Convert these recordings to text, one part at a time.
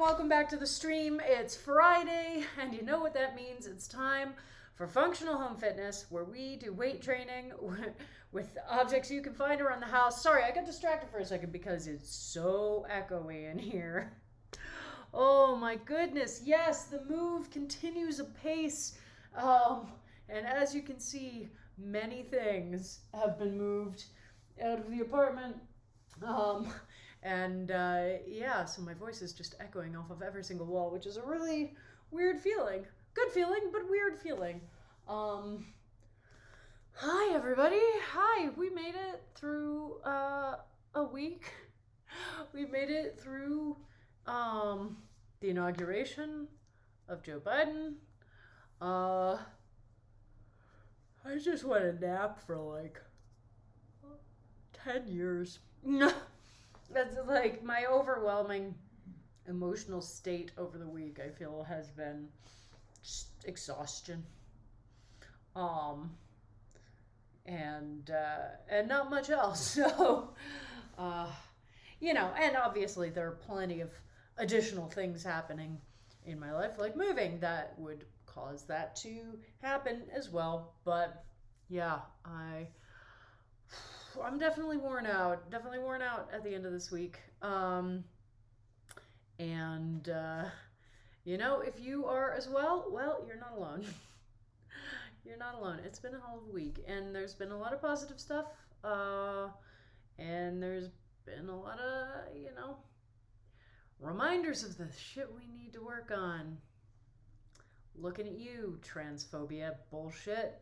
welcome back to the stream. It's Friday, and you know what that means. It's time for Functional Home Fitness, where we do weight training with objects you can find around the house. Sorry, I got distracted for a second because it's so echoey in here. Oh my goodness, yes, the move continues apace. And as you can see, many things have been moved out of the apartment. Yeah, so my voice is just echoing off of every single wall, which is a really weird feeling. Good feeling, but weird feeling. Hi everybody. Hi, we made it through a week. We made it through the inauguration of Joe Biden. I just want a nap for like 10 years. That's like my overwhelming emotional state over the week, I feel, has been just exhaustion. And not much else. So, and obviously there are plenty of additional things happening in my life, like moving, that would cause that to happen as well. But yeah, I'm definitely worn out at the end of this week. If you are as well, you're not alone. You're not alone. It's been a hell of a week, and there's been a lot of positive stuff, and there's been a lot of, reminders of the shit we need to work on. Looking at you, transphobia bullshit.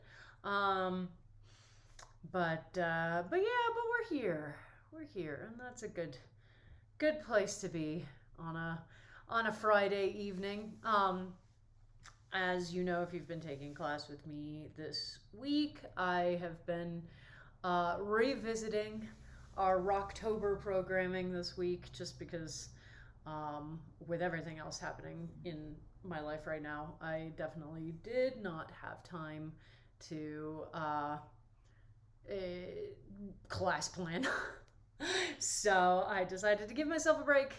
But we're here. We're here, and that's a good place to be on a Friday evening. As you know, if you've been taking class with me this week, I have been revisiting our Rocktober programming this week, just because with everything else happening in my life right now, I definitely did not have time to class plan. So I decided to give myself a break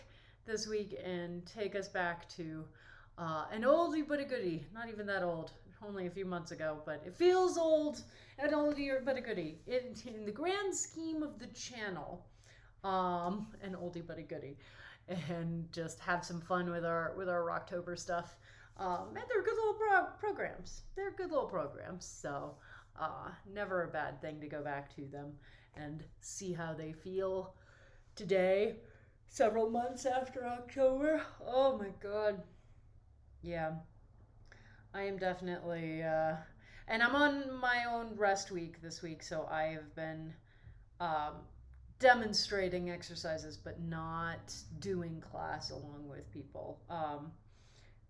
this week and take us back to an oldie but a goodie. Not even that old, only a few months ago, but it feels old, an oldie but a goodie. In the grand scheme of the channel, an oldie but a goodie. And just have some fun with our Rocktober stuff. And they're good little programs. They're good little programs, so never a bad thing to go back to them and see how they feel today, several months after October. Oh my god. Yeah. I am definitely, and I'm on my own rest week this week, so I have been demonstrating exercises, but not doing class along with people,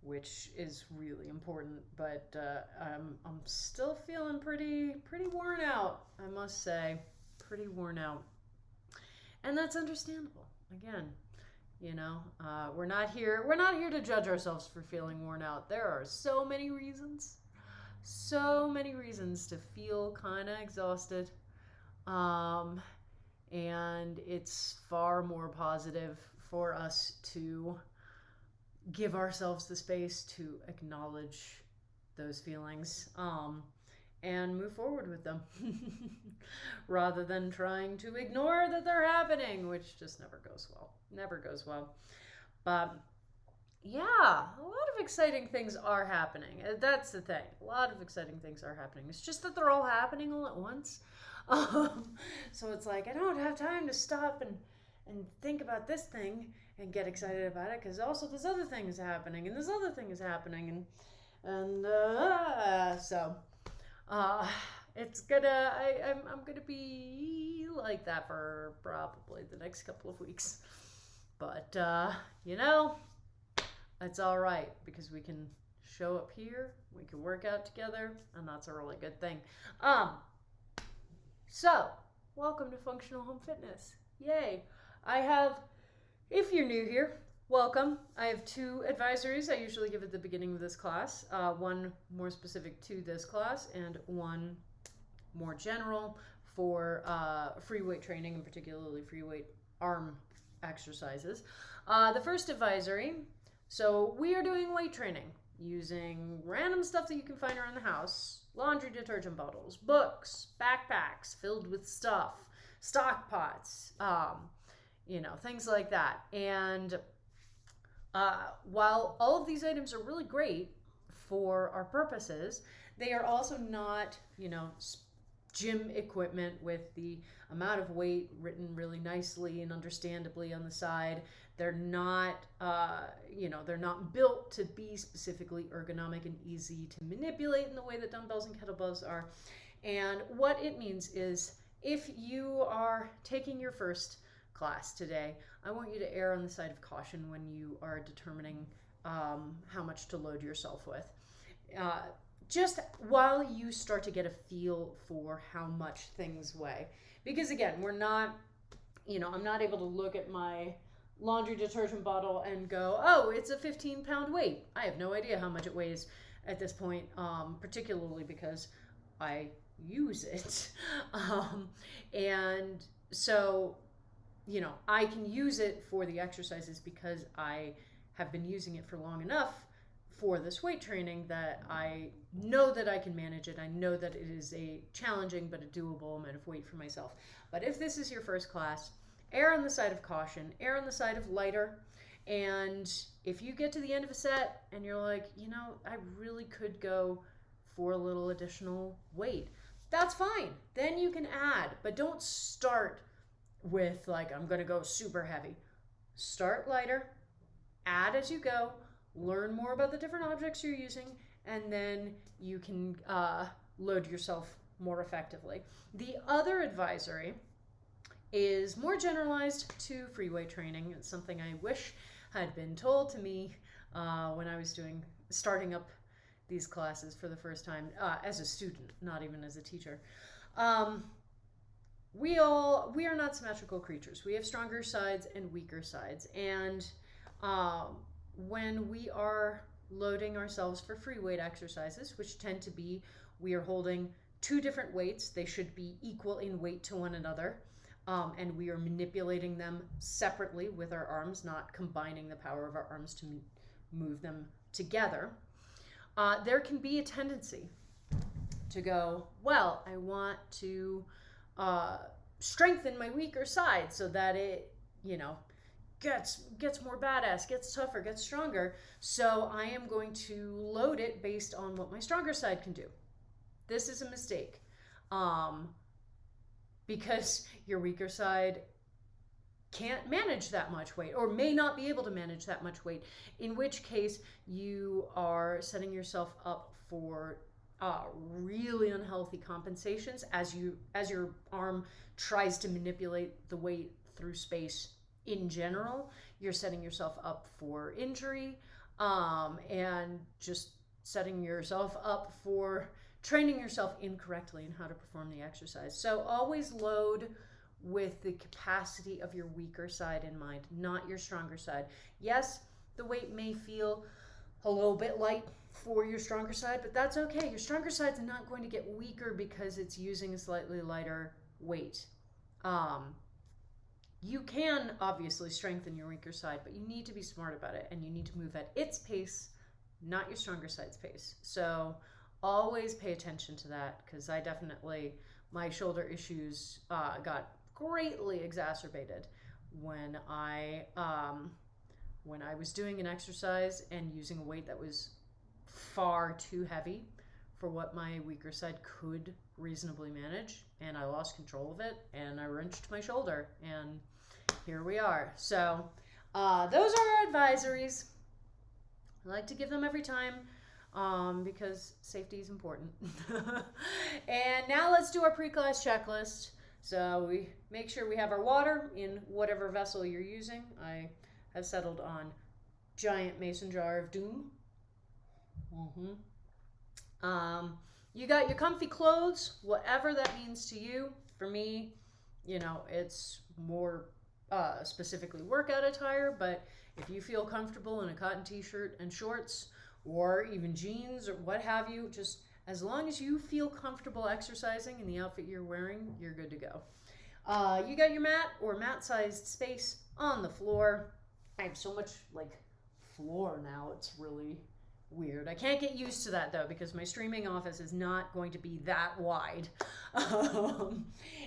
which is really important. But I'm still feeling pretty worn out, I must say. Pretty worn out, and that's understandable. Again, we're not here to judge ourselves for feeling worn out. There are so many reasons to feel kind of exhausted, and it's far more positive for us to give ourselves the space to acknowledge those feelings, and move forward with them, rather than trying to ignore that they're happening, which just never goes well. But yeah, a lot of exciting things are happening. That's the thing. A lot of exciting things are happening. It's just that they're all happening all at once. So it's like, I don't have time to stop and think about this thing and get excited about it, because also this other thing is happening, and this other thing is happening, so it's gonna, I'm gonna be like that for probably the next couple of weeks. But, it's all right, because we can show up here, we can work out together, and that's a really good thing. So, welcome to Functional Home Fitness. Yay. If you're new here, welcome. I have 2 advisories I usually give at the beginning of this class. One more specific to this class, and one more general for free weight training, and particularly free weight arm exercises. The first advisory So we are doing weight training using random stuff that you can find around the house, laundry detergent bottles, books, backpacks filled with stuff, stock pots, things like that. And while all of these items are really great for our purposes, they are also not, gym equipment with the amount of weight written really nicely and understandably on the side. They're not, they're not built to be specifically ergonomic and easy to manipulate in the way that dumbbells and kettlebells are. And what it means is, if you are taking your first class today, I want you to err on the side of caution when you are determining how much to load yourself with. Just while you start to get a feel for how much things weigh. Because again, we're not, I'm not able to look at my laundry detergent bottle and go, oh, it's a 15-pound weight. I have no idea how much it weighs at this point, particularly because I use it. And so, I can use it for the exercises because I have been using it for long enough for this weight training that I know that I can manage it. I know that it is a challenging but a doable amount of weight for myself. But if this is your first class, err on the side of caution, err on the side of lighter. And if you get to the end of a set and you're like, I really could go for a little additional weight, that's fine. Then you can add, but don't start with I'm going to go super heavy. Start lighter, add as you go, learn more about the different objects you're using, and then you can load yourself more effectively. The other advisory is more generalized to free weight training. It's something I wish had been told to me when I was starting up these classes for the first time as a student, not even as a teacher. We are not symmetrical creatures. We have stronger sides and weaker sides. And when we are loading ourselves for free weight exercises, which tend to be, we are holding two different weights. They should be equal in weight to one another. And we are manipulating them separately with our arms, not combining the power of our arms to move them together. There can be a tendency to go, well, I want to strengthen my weaker side so that it, gets more badass, gets tougher, gets stronger. So I am going to load it based on what my stronger side can do. This is a mistake. Because your weaker side can't manage that much weight, or may not be able to manage that much weight, in which case you are setting yourself up for really unhealthy compensations as your arm tries to manipulate the weight through space in general. You're setting yourself up for injury, and just setting yourself up for training yourself incorrectly in how to perform the exercise. So always load with the capacity of your weaker side in mind, not your stronger side. Yes, the weight may feel a little bit light for your stronger side, but that's okay. Your stronger side's not going to get weaker because it's using a slightly lighter weight. You can obviously strengthen your weaker side, but you need to be smart about it, and you need to move at its pace, not your stronger side's pace. So always pay attention to that, because my shoulder issues got greatly exacerbated when I was doing an exercise and using a weight that was far too heavy for what my weaker side could reasonably manage, and I lost control of it, and I wrenched my shoulder, and here we are. So those are our advisories. I like to give them every time, because safety is important. And now let's do our pre-class checklist. So we make sure we have our water in whatever vessel you're using. I have settled on giant mason jar of doom. You got your comfy clothes, whatever that means to you. For me, it's more specifically workout attire, but if you feel comfortable in a cotton t-shirt and shorts, or even jeans or what have you, just as long as you feel comfortable exercising in the outfit you're wearing, you're good to go. You got your mat or mat-sized space on the floor. I have so much floor now. It's really weird. I can't get used to that though, because my streaming office is not going to be that wide.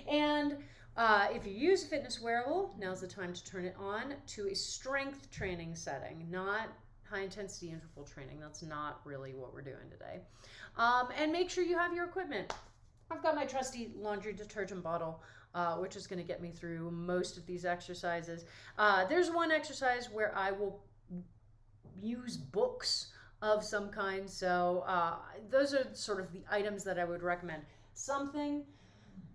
And if you use a fitness wearable, now's the time to turn it on to a strength training setting, not high intensity interval training. That's not really what we're doing today. And make sure you have your equipment. I've got my trusty laundry detergent bottle, which is going to get me through most of these exercises. There's one exercise where I will use books of some kind. So those are sort of the items that I would recommend. Something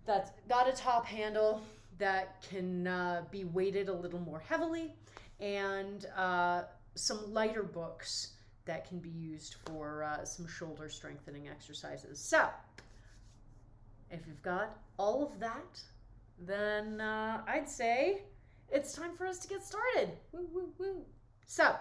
that's got a top handle that can be weighted a little more heavily, and some lighter books that can be used for some shoulder strengthening exercises. So if you've got all of that, then I'd say it's time for us to get started. Woo, woo, woo. So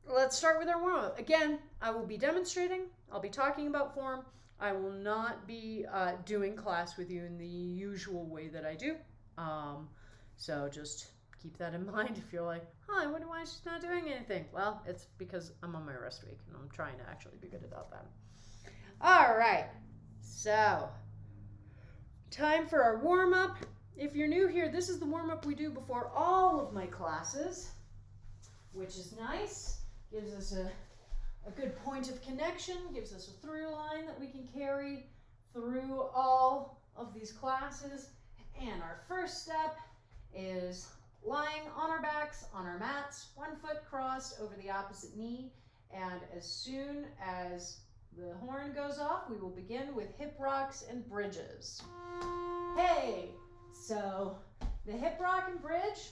let's start with our warm-up. Again, I will be demonstrating. I'll be talking about form. I will not be doing class with you in the usual way that I do. So just keep that in mind. If you're like, I wonder why she's not doing anything. Well, it's because I'm on my rest week and I'm trying to actually be good about that. All right. So time for our warm-up. If you're new here, this is the warm-up we do before all of my classes, which is nice. Gives us a good point of connection, gives us a through line that we can carry through all of these classes. And our first step is lying on our backs, on our mats, 1 foot crossed over the opposite knee. And as soon as the horn goes off, we will begin with hip rocks and bridges. Hey, so the hip rock and bridge,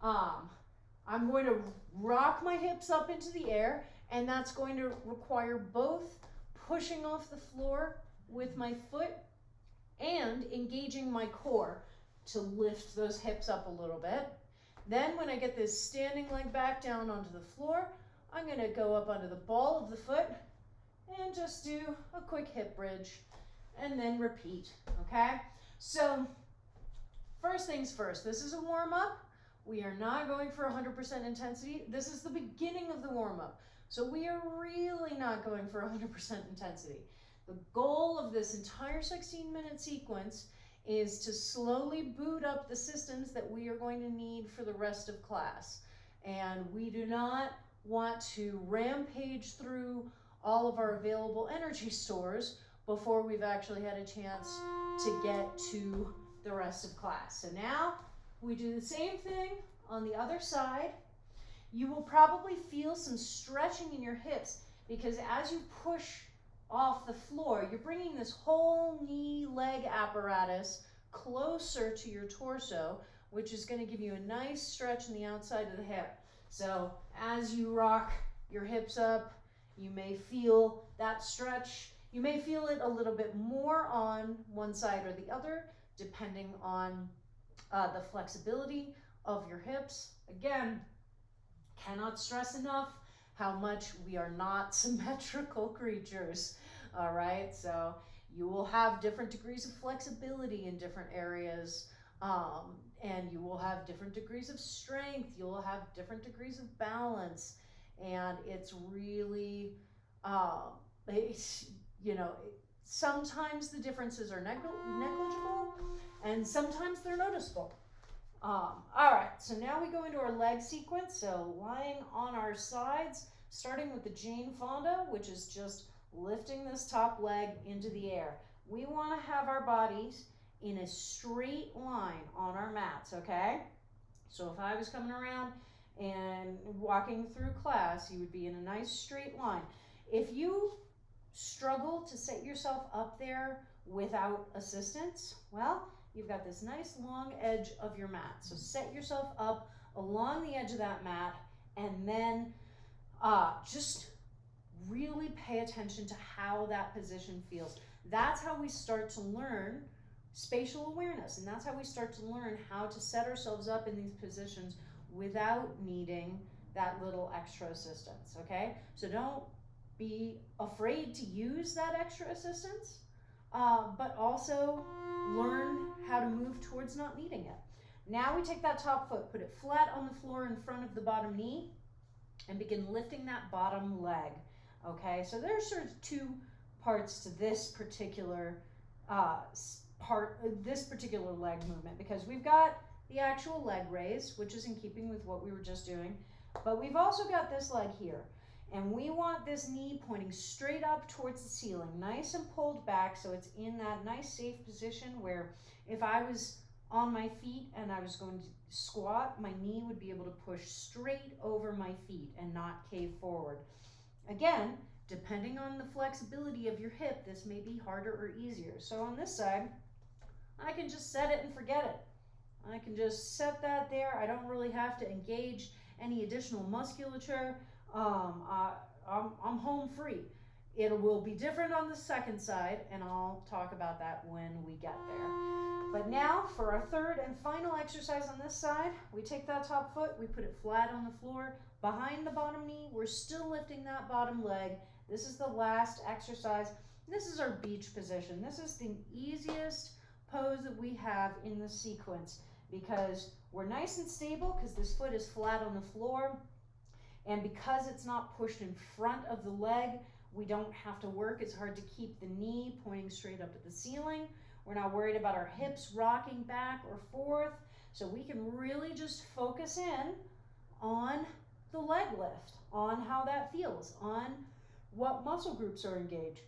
I'm going to rock my hips up into the air, and that's going to require both pushing off the floor with my foot and engaging my core to lift those hips up a little bit. Then when I get this standing leg back down onto the floor, I'm going to go up onto the ball of the foot and just do a quick hip bridge and then repeat, okay? So first things first, this is a warm-up. We are not going for 100% intensity. This is the beginning of the warm-up. So we are really not going for 100% intensity. The goal of this entire 16-minute sequence is to slowly boot up the systems that we are going to need for the rest of class. And we do not want to rampage through all of our available energy stores before we've actually had a chance to get to the rest of class. So now we do the same thing on the other side. You will probably feel some stretching in your hips because as you push off the floor, you're bringing this whole knee leg apparatus closer to your torso, which is going to give you a nice stretch in the outside of the hip. So as you rock your hips up, you may feel that stretch. You may feel it a little bit more on one side or the other, depending on the flexibility of your hips. Again, cannot stress enough how much we are not symmetrical creatures, all right? So you will have different degrees of flexibility in different areas, and you will have different degrees of strength. You'll have different degrees of balance, and it's really, sometimes the differences are negligible, and sometimes they're noticeable. All right, so now we go into our leg sequence. So lying on our sides, starting with the Jane Fonda, which is just lifting this top leg into the air. We want to have our bodies in a straight line on our mats, okay? So if I was coming around and walking through class, you would be in a nice straight line. If you struggle to set yourself up there without assistance, well, you've got this nice long edge of your mat. So set yourself up along the edge of that mat, and then just really pay attention to how that position feels. That's how we start to learn spatial awareness, and that's how we start to learn how to set ourselves up in these positions without needing that little extra assistance, okay? So don't be afraid to use that extra assistance, but also learn how to move towards not needing it. Now we take that top foot, put it flat on the floor in front of the bottom knee, and begin lifting that bottom leg. Okay, so there's sort of two parts to this particular this particular leg movement, because we've got the actual leg raise, which is in keeping with what we were just doing, but we've also got this leg here, and we want this knee pointing straight up towards the ceiling, nice and pulled back, so it's in that nice safe position where if I was on my feet and I was going to squat, my knee would be able to push straight over my feet and not cave forward. Again, depending on the flexibility of your hip, this may be harder or easier. So on this side, I can just set it and forget it. I can just set that there. I don't really have to engage any additional musculature. I'm home free. It will be different on the second side, and I'll talk about that when we get there. But now for our third and final exercise on this side, we take that top foot, we put it flat on the floor, behind the bottom knee. We're still lifting that bottom leg. This is the last exercise. This is our beach position. This is the easiest pose that we have in the sequence because we're nice and stable because this foot is flat on the floor, and because it's not pushed in front of the leg, we don't have to work as hard to keep the knee pointing straight up at the ceiling. We're not worried about our hips rocking back or forth, so we can really just focus in on the leg lift, on how that feels, on what muscle groups are engaged.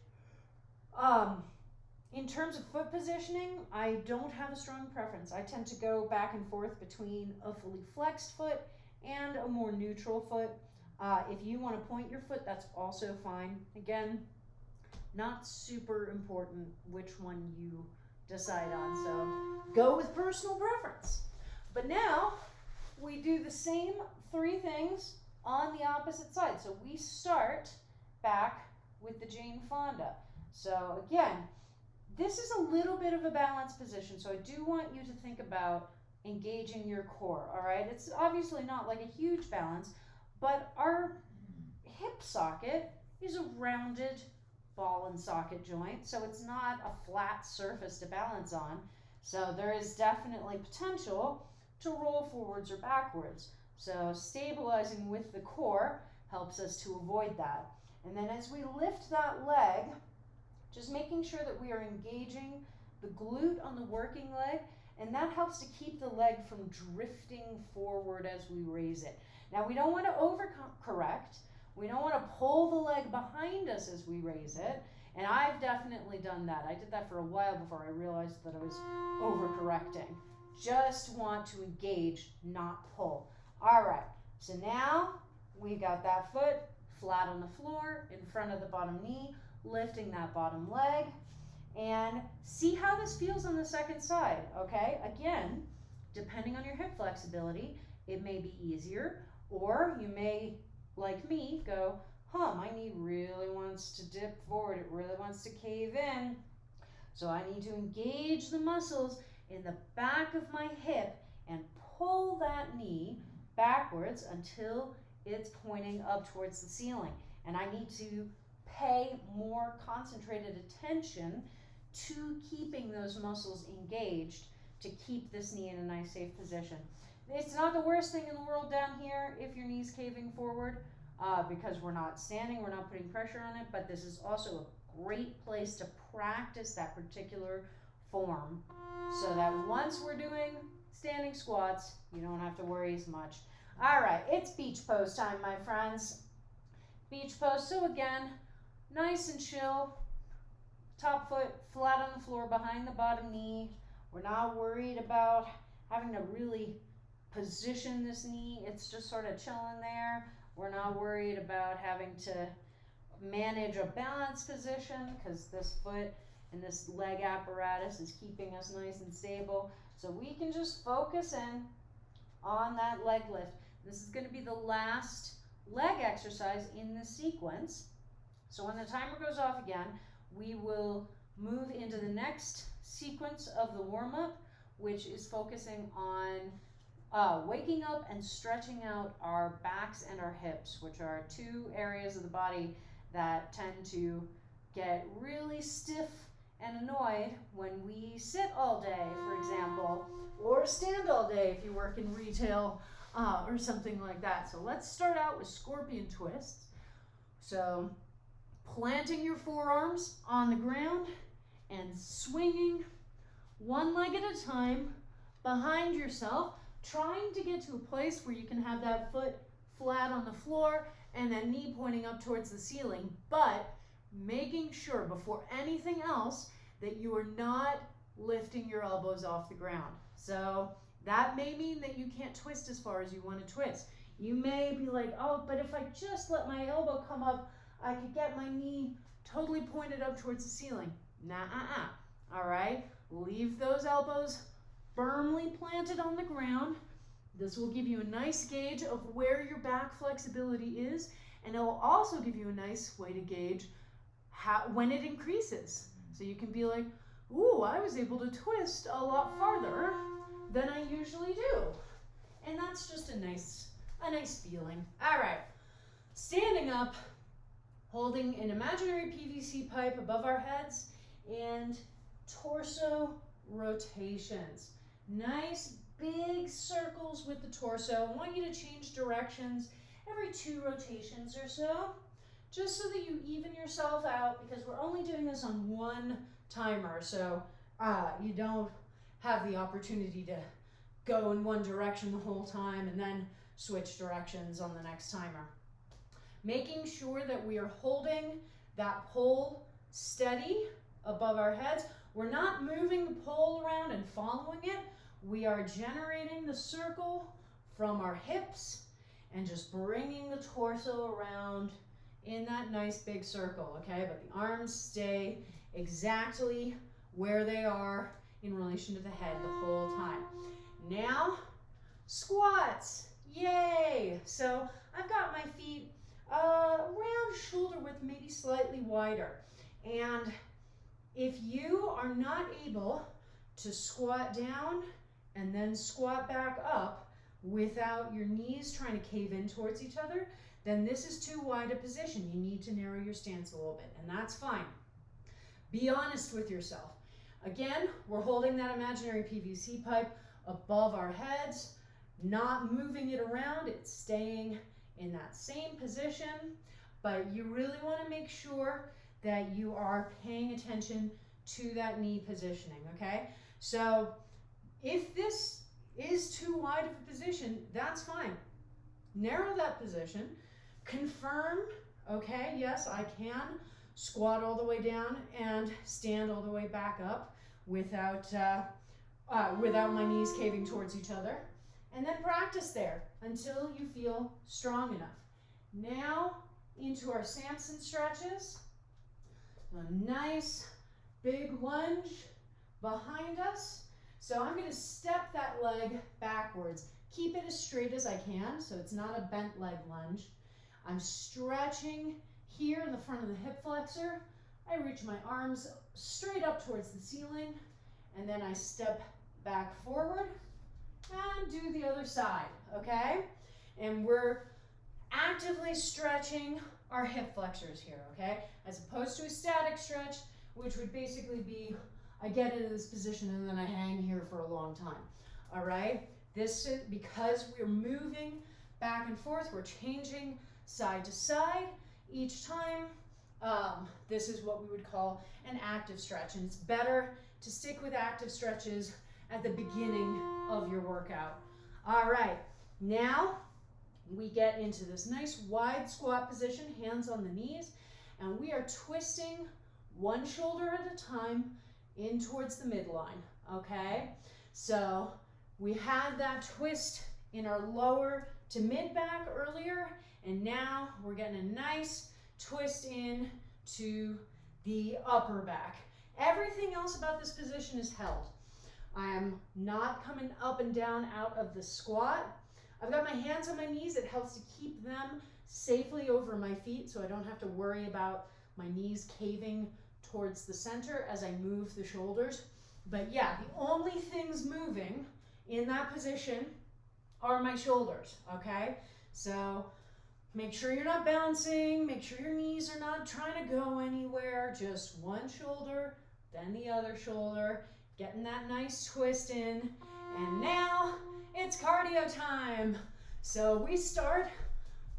In terms of foot positioning, I don't have a strong preference. I tend to go back and forth between a fully flexed foot and a more neutral foot. If you want to point your foot, that's also fine. Again, not super important which one you decide on, so go with personal preference. But now we do the same three things on the opposite side. So we start back with the Jane Fonda. So again, this is a little bit of a balanced position, so I do want you to think about engaging your core, all right? It's obviously not like a huge balance, but our hip socket is a rounded ball and socket joint, so it's not a flat surface to balance on. So there is definitely potential to roll forwards or backwards. So stabilizing with the core helps us to avoid that. And then as we lift that leg, just making sure that we are engaging the glute on the working leg, and that helps to keep the leg from drifting forward as we raise it. Now we don't want to overcorrect. We don't want to pull the leg behind us as we raise it, and I've definitely done that. I did that for a while before I realized that I was overcorrecting. Just want to engage, not pull. All right, so now we got that foot flat on the floor in front of the bottom knee, lifting that bottom leg, and see how this feels on the second side, okay? Again, depending on your hip flexibility, it may be easier, or you may, like me, go, my knee really wants to dip forward, it really wants to cave in, so I need to engage the muscles in the back of my hip and pull that knee backwards until it's pointing up towards the ceiling. And I need to pay more concentrated attention to keeping those muscles engaged to keep this knee in a nice safe position. It's not the worst thing in the world down here if your knee's caving forward because we're not standing, we're not putting pressure on it, but this is also a great place to practice that particular form so that once we're doing standing squats, you don't have to worry as much. All right, it's beach pose time, my friends. Beach pose, so again, nice and chill. Top foot flat on the floor behind the bottom knee. We're not worried about having to really position this knee. It's just sort of chilling there. We're not worried about having to manage a balance position because this foot and this leg apparatus is keeping us nice and stable. So we can just focus in on that leg lift. This is going to be the last leg exercise in the sequence. So when the timer goes off again, we will move into the next sequence of the warm-up, which is focusing on waking up and stretching out our backs and our hips, which are two areas of the body that tend to get really stiff and annoyed when we sit all day, for example, or stand all day if you work in retail. or something like that. So let's start out with scorpion twists. So planting your forearms on the ground and swinging one leg at a time behind yourself, trying to get to a place where you can have that foot flat on the floor and that knee pointing up towards the ceiling, but making sure before anything else that you are not lifting your elbows off the ground. So that may mean that you can't twist as far as you want to twist. You may be like, oh, but if I just let my elbow come up, I could get my knee totally pointed up towards the ceiling. Nah, all right? Leave those elbows firmly planted on the ground. This will give you a nice gauge of where your back flexibility is, and it will also give you a nice way to gauge when it increases. So you can be like, ooh, I was able to twist a lot farther than I usually do. And that's just a nice feeling. All right, standing up, holding an imaginary PVC pipe above our heads, and torso rotations. Nice big circles with the torso. I want you to change directions every 2 rotations or so, just so that you even yourself out, because we're only doing this on 1 timer, so you don't have the opportunity to go in one direction the whole time and then switch directions on the next timer. Making sure that we are holding that pole steady above our heads. We're not moving the pole around and following it. We are generating the circle from our hips and just bringing the torso around in that nice big circle, okay? But the arms stay exactly where they are in relation to the head the whole time. Now, squats, yay! So I've got my feet around shoulder width, maybe slightly wider. And if you are not able to squat down and then squat back up without your knees trying to cave in towards each other, then this is too wide a position. You need to narrow your stance a little bit, and that's fine. Be honest with yourself. Again, we're holding that imaginary PVC pipe above our heads, not moving it around. It's staying in that same position, but you really want to make sure that you are paying attention to that knee positioning, okay? So if this is too wide of a position, that's fine. Narrow that position. Confirm, okay, yes, I can squat all the way down and stand all the way back up without my knees caving towards each other. And then practice there until you feel strong enough. Now into our Samson stretches. A nice big lunge behind us. So I'm going to step that leg backwards. Keep it as straight as I can, so it's not a bent leg lunge. I'm stretching here in the front of the hip flexor. I reach my arms straight up towards the ceiling, and then I step back forward and do the other side, okay? And we're actively stretching our hip flexors here, okay? As opposed to a static stretch, which would basically be, I get into this position and then I hang here for a long time, all right? This is because we're moving back and forth, we're changing side to side each time. This is what we would call an active stretch, and it's better to stick with active stretches at the beginning of your workout. All right, now we get into this nice wide squat position, hands on the knees, and we are twisting one shoulder at a time in towards the midline, okay? So we had that twist in our lower to mid back earlier, and now we're getting a nice twist in to the upper back. Everything else about this position is held. I am not coming up and down out of the squat. I've got my hands on my knees. It helps to keep them safely over my feet so I don't have to worry about my knees caving towards the center as I move the shoulders. But yeah, the only things moving in that position are my shoulders, okay? So make sure you're not bouncing, make sure your knees are not trying to go anywhere, just one shoulder, then the other shoulder, getting that nice twist in. And now it's cardio time. So we start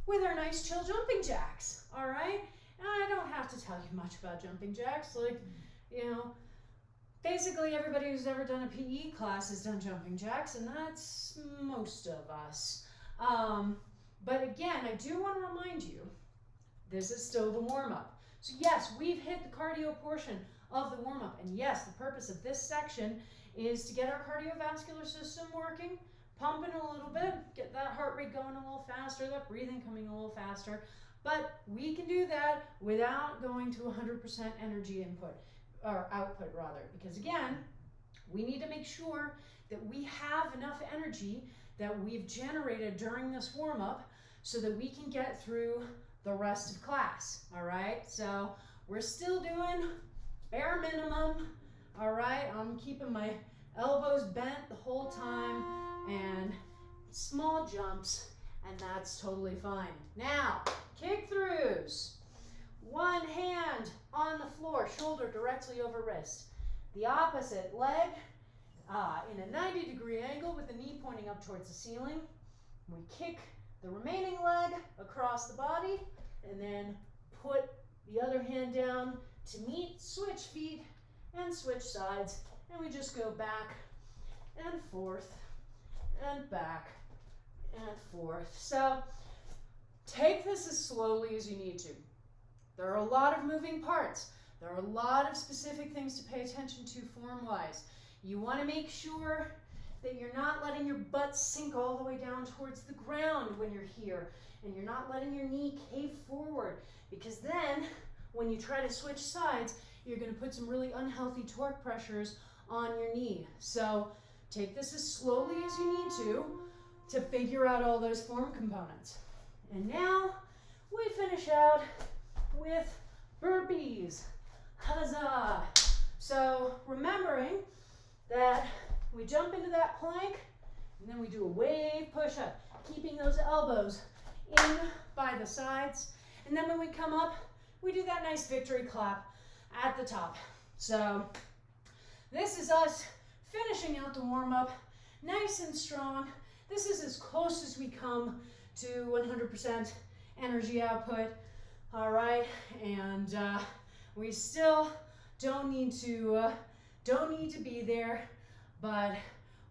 with our nice chill jumping jacks, all right? And I don't have to tell you much about jumping jacks. Like, you know, basically everybody who's ever done a PE class has done jumping jacks, and that's most of us. But again, I do want to remind you, this is still the warm-up. So yes, we've hit the cardio portion of the warm-up, and yes, the purpose of this section is to get our cardiovascular system working, pumping a little bit, get that heart rate going a little faster, that breathing coming a little faster. But we can do that without going to 100% energy input, or output rather, because again, we need to make sure that we have enough energy that we've generated during this warm-up so that we can get through the rest of class, all right? So we're still doing bare minimum, all right? I'm keeping my elbows bent the whole time and small jumps, and that's totally fine. Now, kick throughs. One hand on the floor, shoulder directly over wrist. The opposite leg in a 90-degree angle with the knee pointing up towards the ceiling. We kick the remaining leg across the body and then put the other hand down to meet, switch feet and switch sides, and we just go back and forth and back and forth. So take this as slowly as you need to. There are a lot of moving parts. There are a lot of specific things to pay attention to form-wise. You want to make sure that you're not letting your butt sink all the way down towards the ground when you're here, and you're not letting your knee cave forward, because then when you try to switch sides, you're going to put some really unhealthy torque pressures on your knee. So take this as slowly as you need to figure out all those form components. And now we finish out with burpees. Huzzah! So remembering that we jump into that plank and then we do a wave push-up, keeping those elbows in by the sides. And then when we come up, we do that nice victory clap at the top. So this is us finishing out the warm-up nice and strong. This is as close as we come to 100% energy output. All right, and we still don't need to be there, but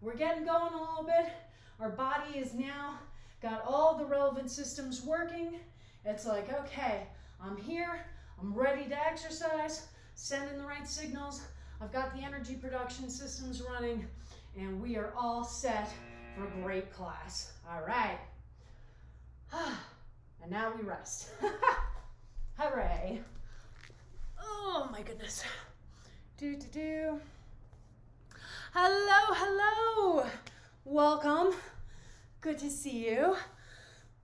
we're getting going a little bit. Our body is now got all the relevant systems working. It's like, okay, I'm here, I'm ready to exercise, sending the right signals. I've got the energy production systems running, and we are all set for a great class. All right. And now we rest. Hooray. Oh my goodness. Hello, hello. Welcome. Good to see you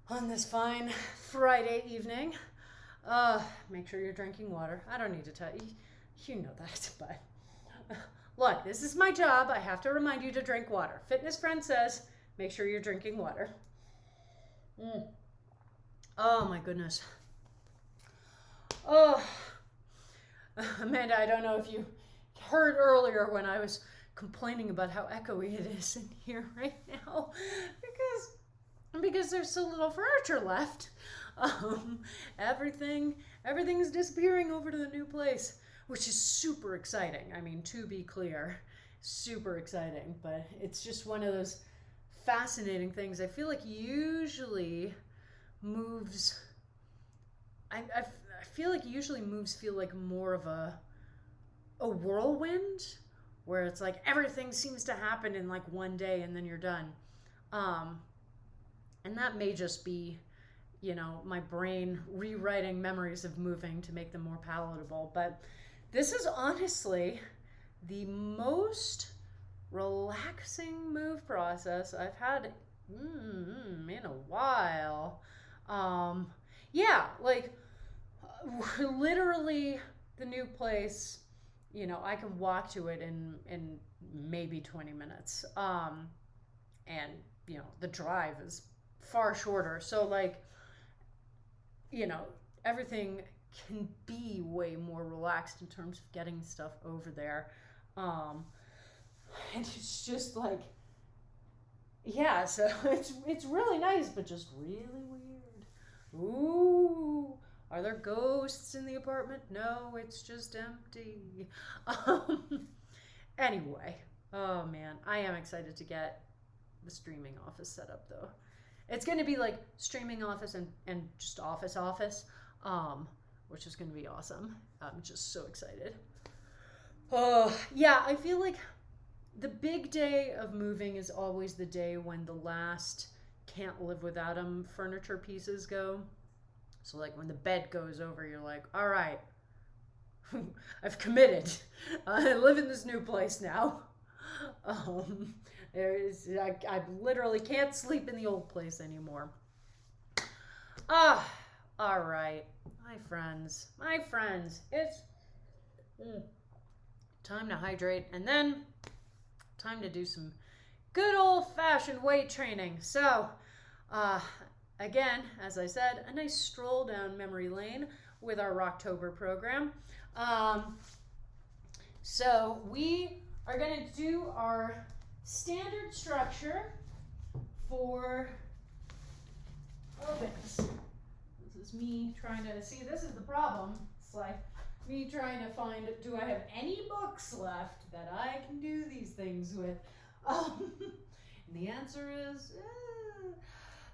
on this fine Friday evening. Make sure you're drinking water. I don't need to tell you. You know that, but look, this is my job. I have to remind you to drink water. Fitness friend says, make sure you're drinking water. Oh my goodness. Oh, Amanda, I don't know if you heard earlier when I was complaining about how echoey it is in here right now, because there's so little furniture left. Everything's disappearing over to the new place, which is super exciting. I mean, to be clear, super exciting, but it's just one of those fascinating things. I feel like usually moves, I feel like usually moves feel like more of a whirlwind, where it's like everything seems to happen in like one day and then you're done. And that may just be, you know, my brain rewriting memories of moving to make them more palatable. But this is honestly the most relaxing move process I've had in a while. Yeah, like literally the new place, you know, I can walk to it in maybe 20 minutes. And, you know, the drive is far shorter. So like, you know, everything can be way more relaxed in terms of getting stuff over there. And it's just like, yeah, so it's really nice, but just really weird. Ooh, are there ghosts in the apartment? No, it's just empty. Um, anyway, oh man, I am excited to get the streaming office set up though. It's going to be like streaming office and just office, um, which is going to be awesome. I'm just so excited. Oh, yeah, I feel like the big day of moving is always the day when the last can't live without them furniture pieces go. So, like, when the bed goes over, you're like, all right, I've committed. I live in this new place now. Um, I literally can't sleep in the old place anymore. Ah, all right, my friends, it's time to hydrate and then time to do some good old-fashioned weight training. So, again, as I said, a nice stroll down memory lane with our Rocktober program. So we are going to do our standard structure for this. This is me trying to see, this is the problem. It's like me trying to find, do I have any books left that I can do these things with? And the answer is,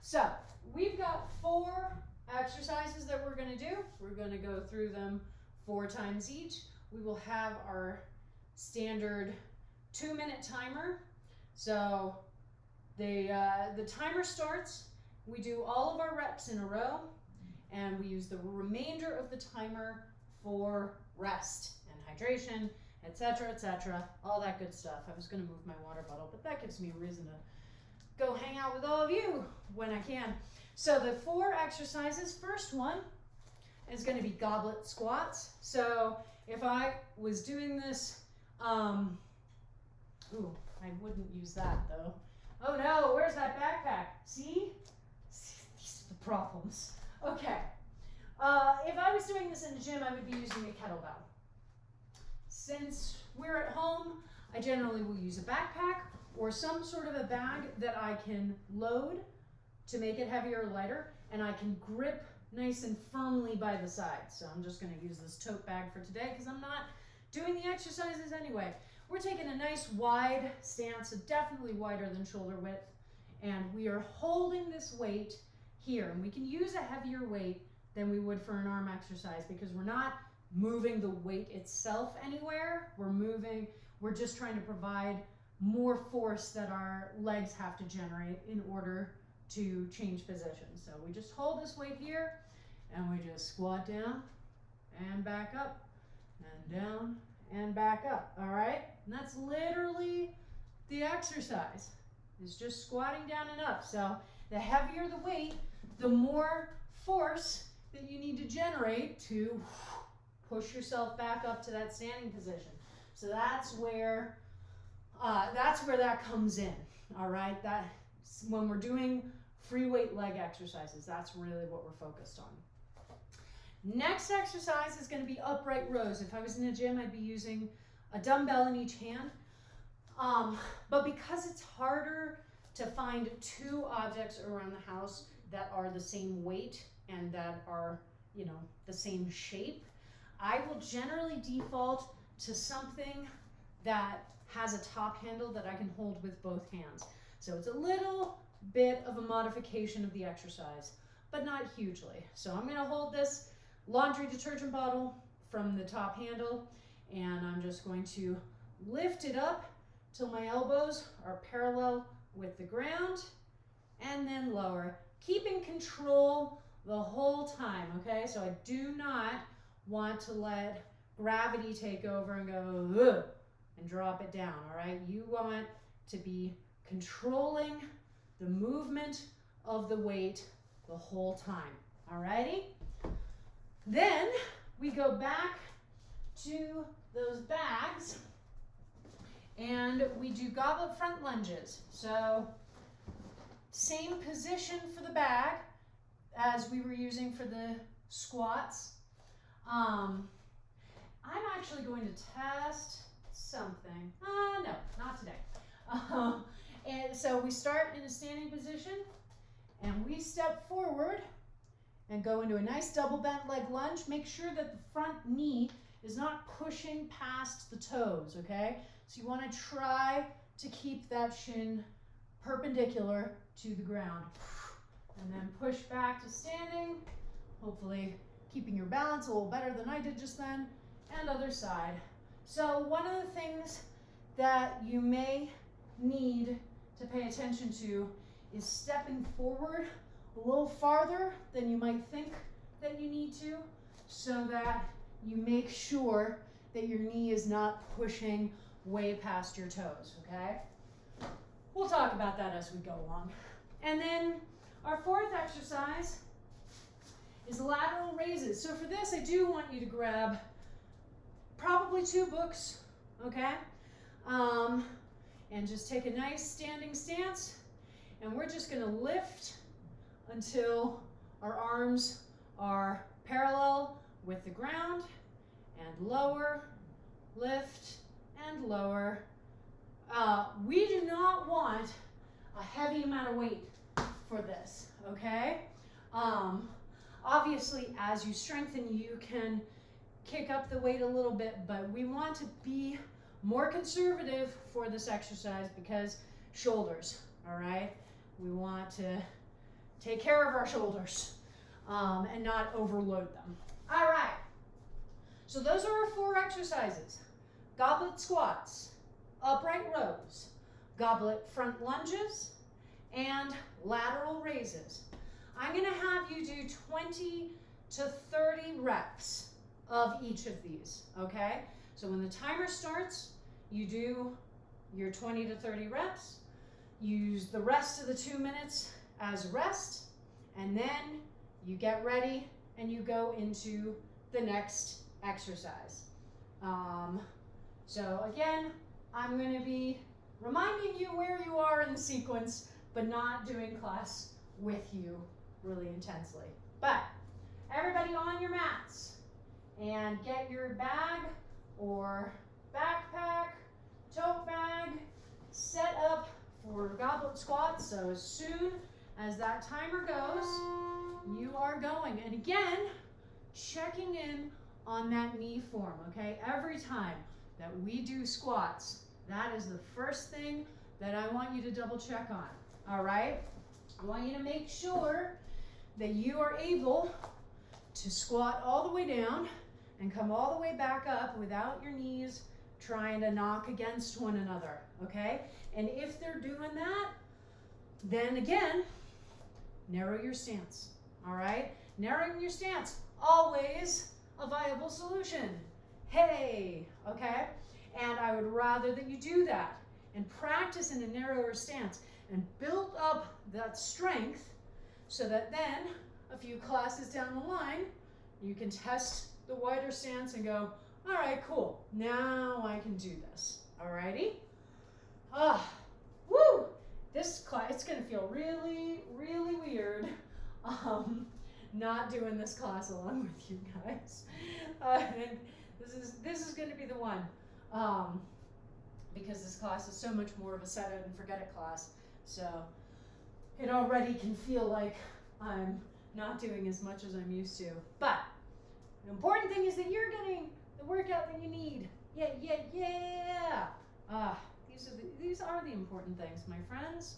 So we've got 4 exercises that we're going to do. We're going to go through them 4 times each. We will have our standard 2-minute timer. So the timer starts, we do all of our reps in a row, and we use the remainder of the timer for rest and hydration, etc., all that good stuff. I was going to move my water bottle, but that gives me a reason to go hang out with all of you when I can. So the 4 exercises, first one is going to be goblet squats. So if I was doing this, I wouldn't use that though. Oh no, where's that backpack? See? These are the problems. Okay. If I was doing this in the gym, I would be using a kettlebell. Since we're at home, I generally will use a backpack or some sort of a bag that I can load to make it heavier or lighter, and I can grip nice and firmly by the side. So I'm just going to use this tote bag for today because I'm not doing the exercises anyway. We're taking a nice wide stance, so definitely wider than shoulder width, and we are holding this weight here. And we can use a heavier weight than we would for an arm exercise because we're not moving the weight itself anywhere. We're just trying to provide more force that our legs have to generate in order to change positions. So we just hold this weight here and we just squat down and back up and down and back up. All right, and that's literally the exercise, is just squatting down and up. So the heavier the weight, the more force that you need to generate to push yourself back up to that standing position. So that's where that comes in. All right, that when we're doing free weight leg exercises, that's really what we're focused on. Next exercise is going to be upright rows. If I was in a gym, I'd be using a dumbbell in each hand. But because it's harder to find 2 objects around the house that are the same weight and that are, the same shape, I will generally default to something that has a top handle that I can hold with both hands. So it's a little bit of a modification of the exercise, but not hugely. So I'm going to hold this laundry detergent bottle from the top handle, and I'm just going to lift it up till my elbows are parallel with the ground, and then lower, keeping control the whole time, okay? So I do not want to let gravity take over and go, ugh, and drop it down, all right? You want to be controlling the movement of the weight the whole time, all righty? Then we go back to those bags and we do goblet front lunges. So same position for the bag as we were using for the squats. I'm actually going to test something. No, not today. And so we start in a standing position and we step forward and go into a nice double bent leg lunge. Make sure that the front knee is not pushing past the toes, okay? So you want to try to keep that shin perpendicular to the ground. And then push back to standing, hopefully keeping your balance a little better than I did just then, and other side. So one of the things that you may need to pay attention to is stepping forward a little farther than you might think that you need to, so that you make sure that your knee is not pushing way past your toes, okay? We'll talk about that as we go along. And then our fourth exercise is lateral raises. So for this, I do want you to grab probably 2 books, okay? And just take a nice standing stance, and we're just gonna lift until our arms are parallel with the ground, and lower, lift, and lower. We do not want a heavy amount of weight for this, okay? Obviously, as you strengthen, you can kick up the weight a little bit, but we want to be more conservative for this exercise because shoulders, all right? We want to take care of our shoulders and not overload them. All right, so those are our 4 exercises: goblet squats, upright rows, goblet front lunges, and lateral raises. I'm gonna have you do 20 to 30 reps of each of these, okay? So when the timer starts, you do your 20 to 30 reps, use the rest of the 2 minutes as rest, and then you get ready and you go into the next exercise. So again, I'm going to be reminding you where you are in the sequence, but not doing class with you really intensely. But everybody on your mats, and get your bag or backpack, tote bag set up for goblet squats. So as soon as that timer goes, you are going. And again, checking in on that knee form, okay? Every time that we do squats, that is the first thing that I want you to double check on, all right? I want you to make sure that you are able to squat all the way down and come all the way back up without your knees trying to knock against one another, okay? And if they're doing that, then again, narrow your stance, all right? Narrowing your stance, always a viable solution. Hey, okay? And I would rather that you do that and practice in a narrower stance and build up that strength so that then a few classes down the line, you can test the wider stance and go, all right, cool, now I can do this, all righty? Woo! This class, it's gonna feel really, really weird not doing this class along with you guys. And this is gonna be the one, because this class is so much more of a set it and forget it class. So it already can feel like I'm not doing as much as I'm used to. But the important thing is that you're getting the workout that you need. Yeah, yeah, yeah. These are the important things, my friends.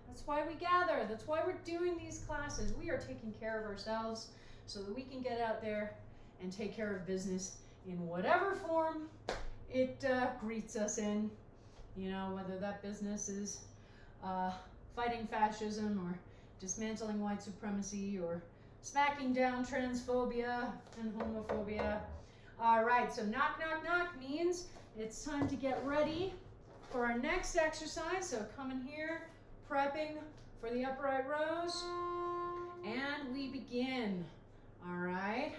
That's why we gather. That's why we're doing these classes. We are taking care of ourselves so that we can get out there and take care of business in whatever form it greets us in. You know, whether that business is fighting fascism or dismantling white supremacy or smacking down transphobia and homophobia. All right, so knock, knock, knock means it's time to get ready for our next exercise. So come in here, prepping for the upright rows, and we begin. All right,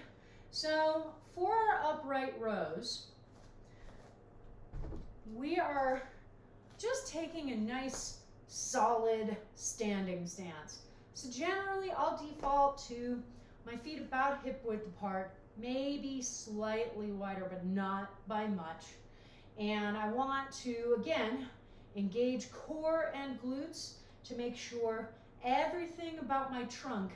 so for our upright rows, we are just taking a nice solid standing stance. So generally I'll default to my feet about hip width apart, maybe slightly wider, but not by much. And I want to, again, engage core and glutes to make sure everything about my trunk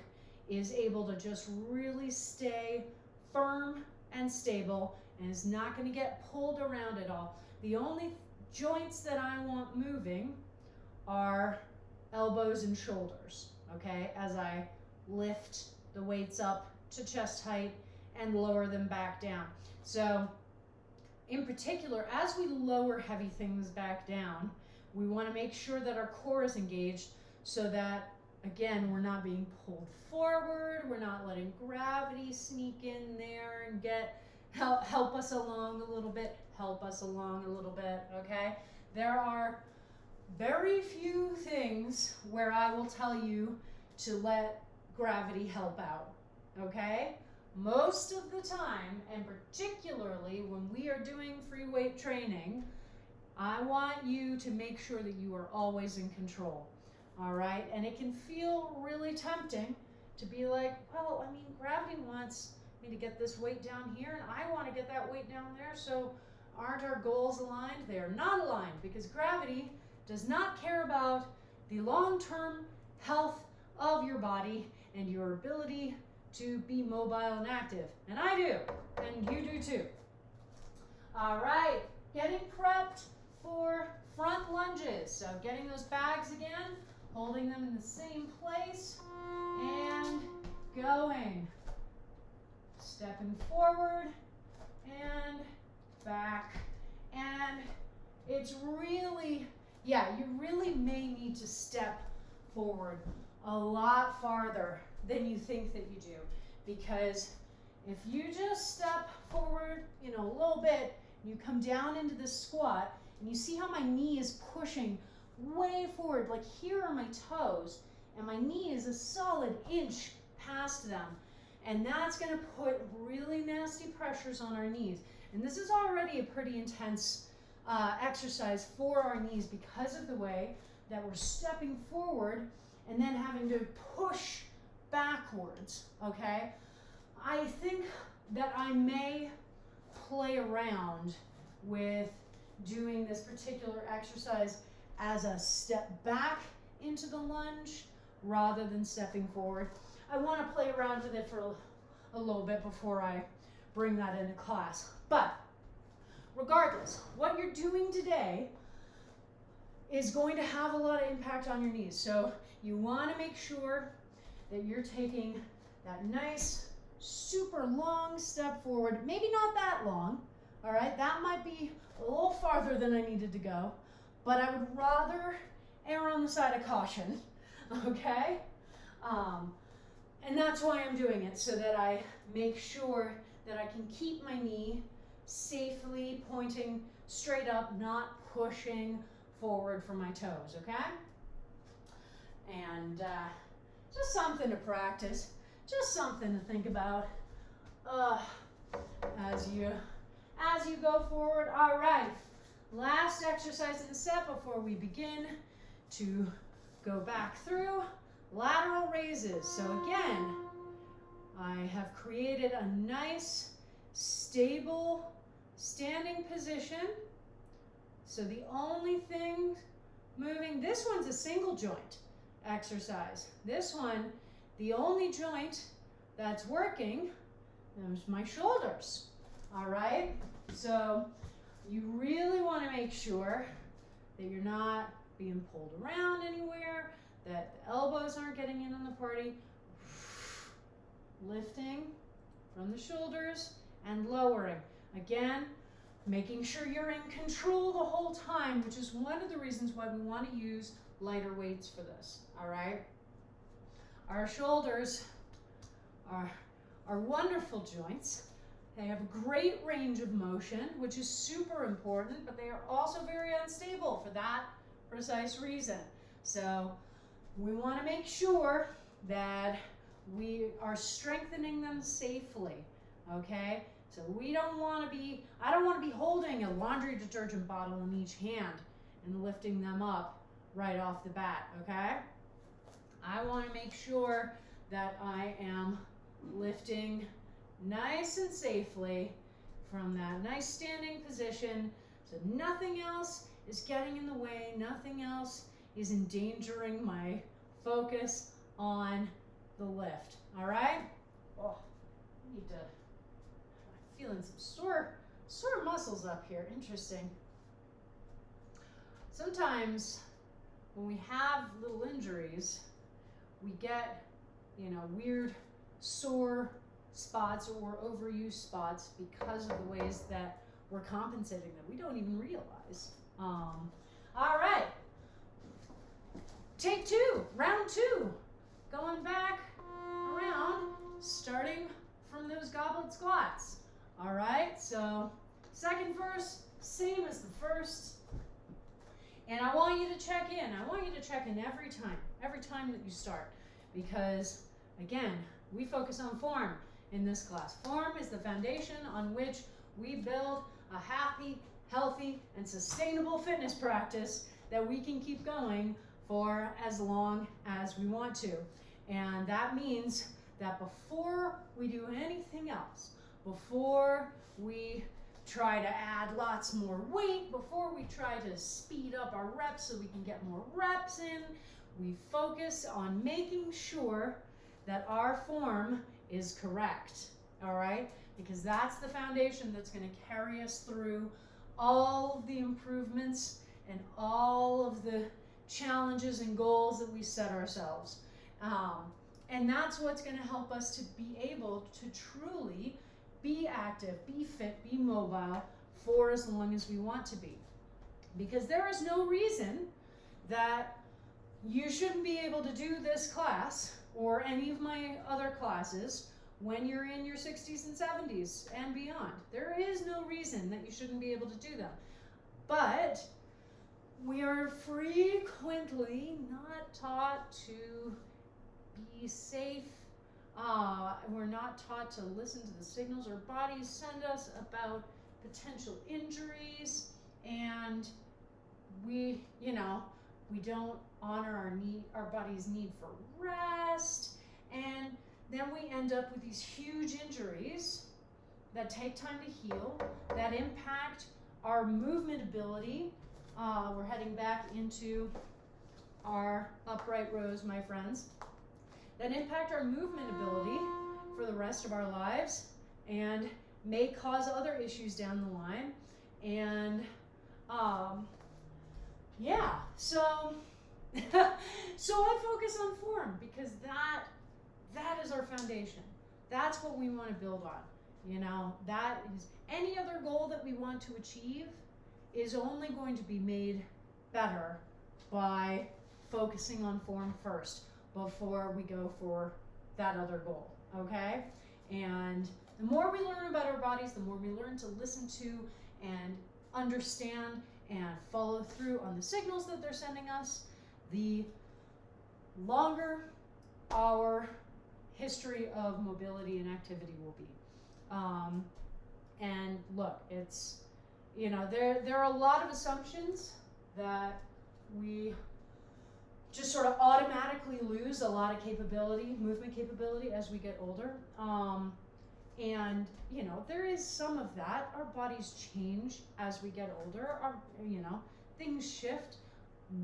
is able to just really stay firm and stable and is not going to get pulled around at all. The only joints that I want moving are elbows and shoulders, okay, as I lift the weights up to chest height and lower them back down. So in particular, as we lower heavy things back down, we want to make sure that our core is engaged so that, again, we're not being pulled forward, we're not letting gravity sneak in there and help us along a little bit, okay? There are very few things where I will tell you to let gravity help out, okay? Most of the time, and particularly when we are doing free weight training, I want you to make sure that you are always in control, all right? And it can feel really tempting to be like, well, I mean, gravity wants me to get this weight down here, and I want to get that weight down there, so aren't our goals aligned? They are not aligned, because gravity does not care about the long-term health of your body and your ability to be mobile and active. And I do, and you do too. All right, getting prepped for front lunges. So getting those bags again, holding them in the same place, and going. Stepping forward and back. And it's really, yeah, you really may need to step forward a lot farther than you think that you do. Because if you just step forward, you know, a little bit, you come down into this squat, and you see how my knee is pushing way forward, like here are my toes, and my knee is a solid inch past them. And that's gonna put really nasty pressures on our knees. And this is already a pretty intense exercise for our knees because of the way that we're stepping forward and then having to push backwards, okay? I think that I may play around with doing this particular exercise as a step back into the lunge rather than stepping forward. I want to play around with it for a little bit before I bring that into class. But regardless, what you're doing today is going to have a lot of impact on your knees. So you want to make sure that you're taking that nice, super long step forward. Maybe not that long, all right? That might be a little farther than I needed to go, but I would rather err on the side of caution, okay? And that's why I'm doing it, so that I make sure that I can keep my knee safely pointing straight up, not pushing forward from my toes, okay? And just something to practice, just something to think about as you go forward. All right, last exercise in the set before we begin to go back through lateral raises. So again, I have created a nice, stable standing position. So the only thing moving, this one's a single joint exercise. This one, the only joint that's working is my shoulders. All right, so you really want to make sure that you're not being pulled around anywhere, that the elbows aren't getting in on the party. Lifting from the shoulders and lowering. Again, making sure you're in control the whole time, which is one of the reasons why we want to use lighter weights for this, all right? Our shoulders are wonderful joints. They have a great range of motion, which is super important, but they are also very unstable for that precise reason. So we want to make sure that we are strengthening them safely, okay? So we don't want to be, I don't want to be holding a laundry detergent bottle in each hand and lifting them up right off the bat, okay? I want to make sure that I am lifting nice and safely from that nice standing position, so nothing else is getting in the way. Nothing else is endangering my focus on the lift. All right? Oh, I need to, I'm feeling some sore muscles up here. Interesting. Sometimes when we have little injuries, we get, weird sore spots or overuse spots because of the ways that we're compensating them. We don't even realize. All right. Take two, round two. Going back around, starting from those goblet squats. All right, so second verse, same as the first. And I want you to check in. I want you to check in every time that you start. Because, again, we focus on form in this class. Form is the foundation on which we build a happy, healthy, and sustainable fitness practice that we can keep going for as long as we want to. And that means that before we do anything else, before we try to add lots more weight, before we try to speed up our reps so we can get more reps in, we focus on making sure that our form is correct, all right? Because that's the foundation that's going to carry us through all of the improvements and all of the challenges and goals that we set ourselves. And that's what's going to help us to be able to truly be active, be fit, be mobile for as long as we want to be. Because there is no reason that you shouldn't be able to do this class or any of my other classes when you're in your 60s and 70s and beyond. There is no reason that you shouldn't be able to do them. But we are frequently not taught to be safe. We're not taught to listen to the signals our bodies send us about potential injuries, and we don't honor our body's need for rest, and then we end up with these huge injuries that take time to heal, that impact our movement ability. We're heading back into our upright rows, my friends, that impact our movement ability for the rest of our lives and may cause other issues down the line. And so I focus on form because that is our foundation. That's what we want to build on. That is any other goal that we want to achieve is only going to be made better by focusing on form first before we go for that other goal, okay? And the more we learn about our bodies, the more we learn to listen to and understand and follow through on the signals that they're sending us, the longer our history of mobility and activity will be. And look, it's, there are a lot of assumptions that we just sort of automatically lose a lot of capability, movement capability as we get older. And, there is some of that. Our bodies change as we get older. Things shift.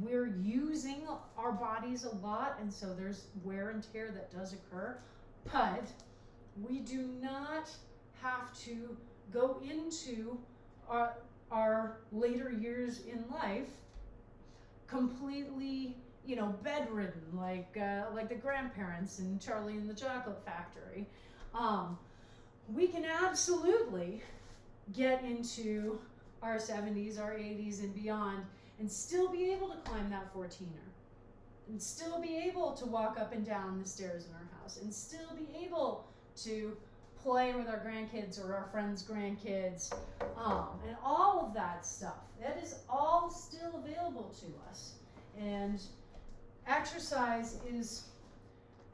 We're using our bodies a lot, and so there's wear and tear that does occur. But we do not have to go into our later years in life completely, bedridden, like the grandparents in Charlie and the Chocolate Factory. We can absolutely get into our 70s, our 80s, and beyond, and still be able to climb that 14er, and still be able to walk up and down the stairs in our house, and still be able to play with our grandkids or our friends' grandkids, and all of that stuff. That is all still available to us. And exercise is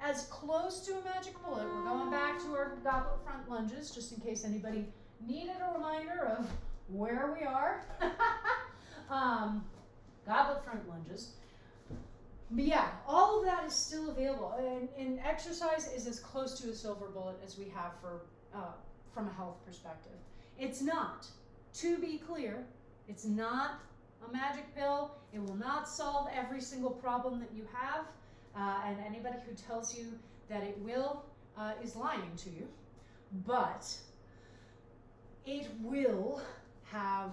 as close to a magic bullet. We're going back to our goblet front lunges, just in case anybody needed a reminder of where we are. Goblet front lunges. But yeah, all of that is still available. And exercise is as close to a silver bullet as we have from a health perspective. It's not, to be clear, it's not a magic pill. It will not solve every single problem that you have. And anybody who tells you that it will is lying to you. But it will have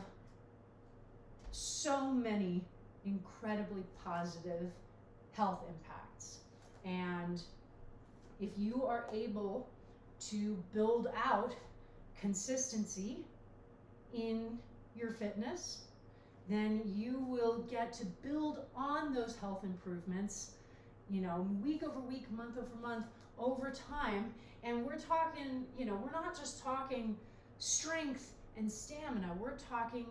so many incredibly positive health impacts. And if you are able to build out consistency in your fitness, then you will get to build on those health improvements, you know, week over week, month over month, over time. And we're talking, you know, we're not just talking strength and stamina. We're talking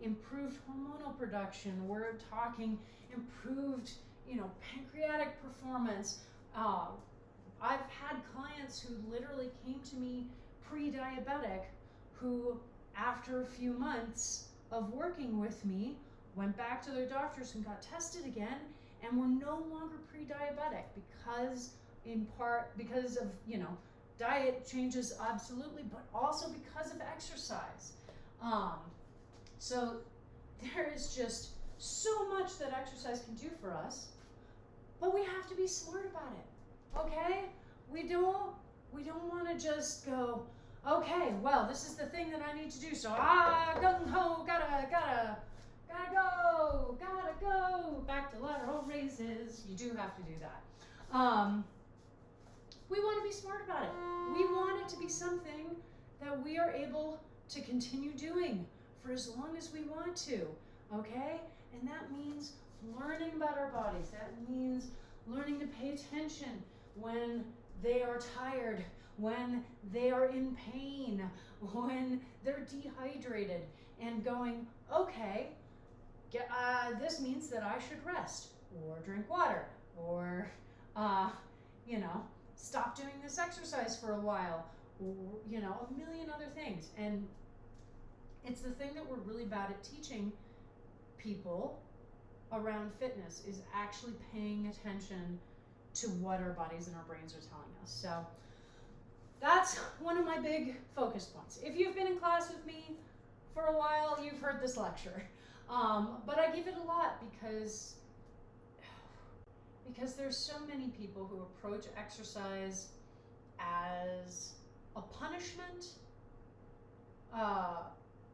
improved hormonal production. We're talking improved, you know, pancreatic performance. I've had clients who literally came to me pre-diabetic who, after a few months of working with me, went back to their doctors and got tested again and were no longer pre-diabetic because, in part, because of, you know, diet changes, absolutely, but also because of exercise. So there is just so much that exercise can do for us, but we have to be smart about it, okay? We don't want to just go, okay, well, this is the thing that I need to do, so gung ho, gotta go, back to lateral raises. You do have to do that. We want to be smart about it. We want it to be something that we are able to continue doing for as long as we want to, okay? And that means learning about our bodies. That means learning to pay attention when they are tired, when they are in pain, when they're dehydrated, and going, okay, this means that I should rest, or drink water, or, you know, stop doing this exercise for a while, or, you know, a million other things. And it's the thing that we're really bad at teaching people around fitness, is actually paying attention to what our bodies and our brains are telling us. So that's one of my big focus points. If you've been in class with me for a while, you've heard this lecture. But I give it a lot because there's so many people who approach exercise as a punishment,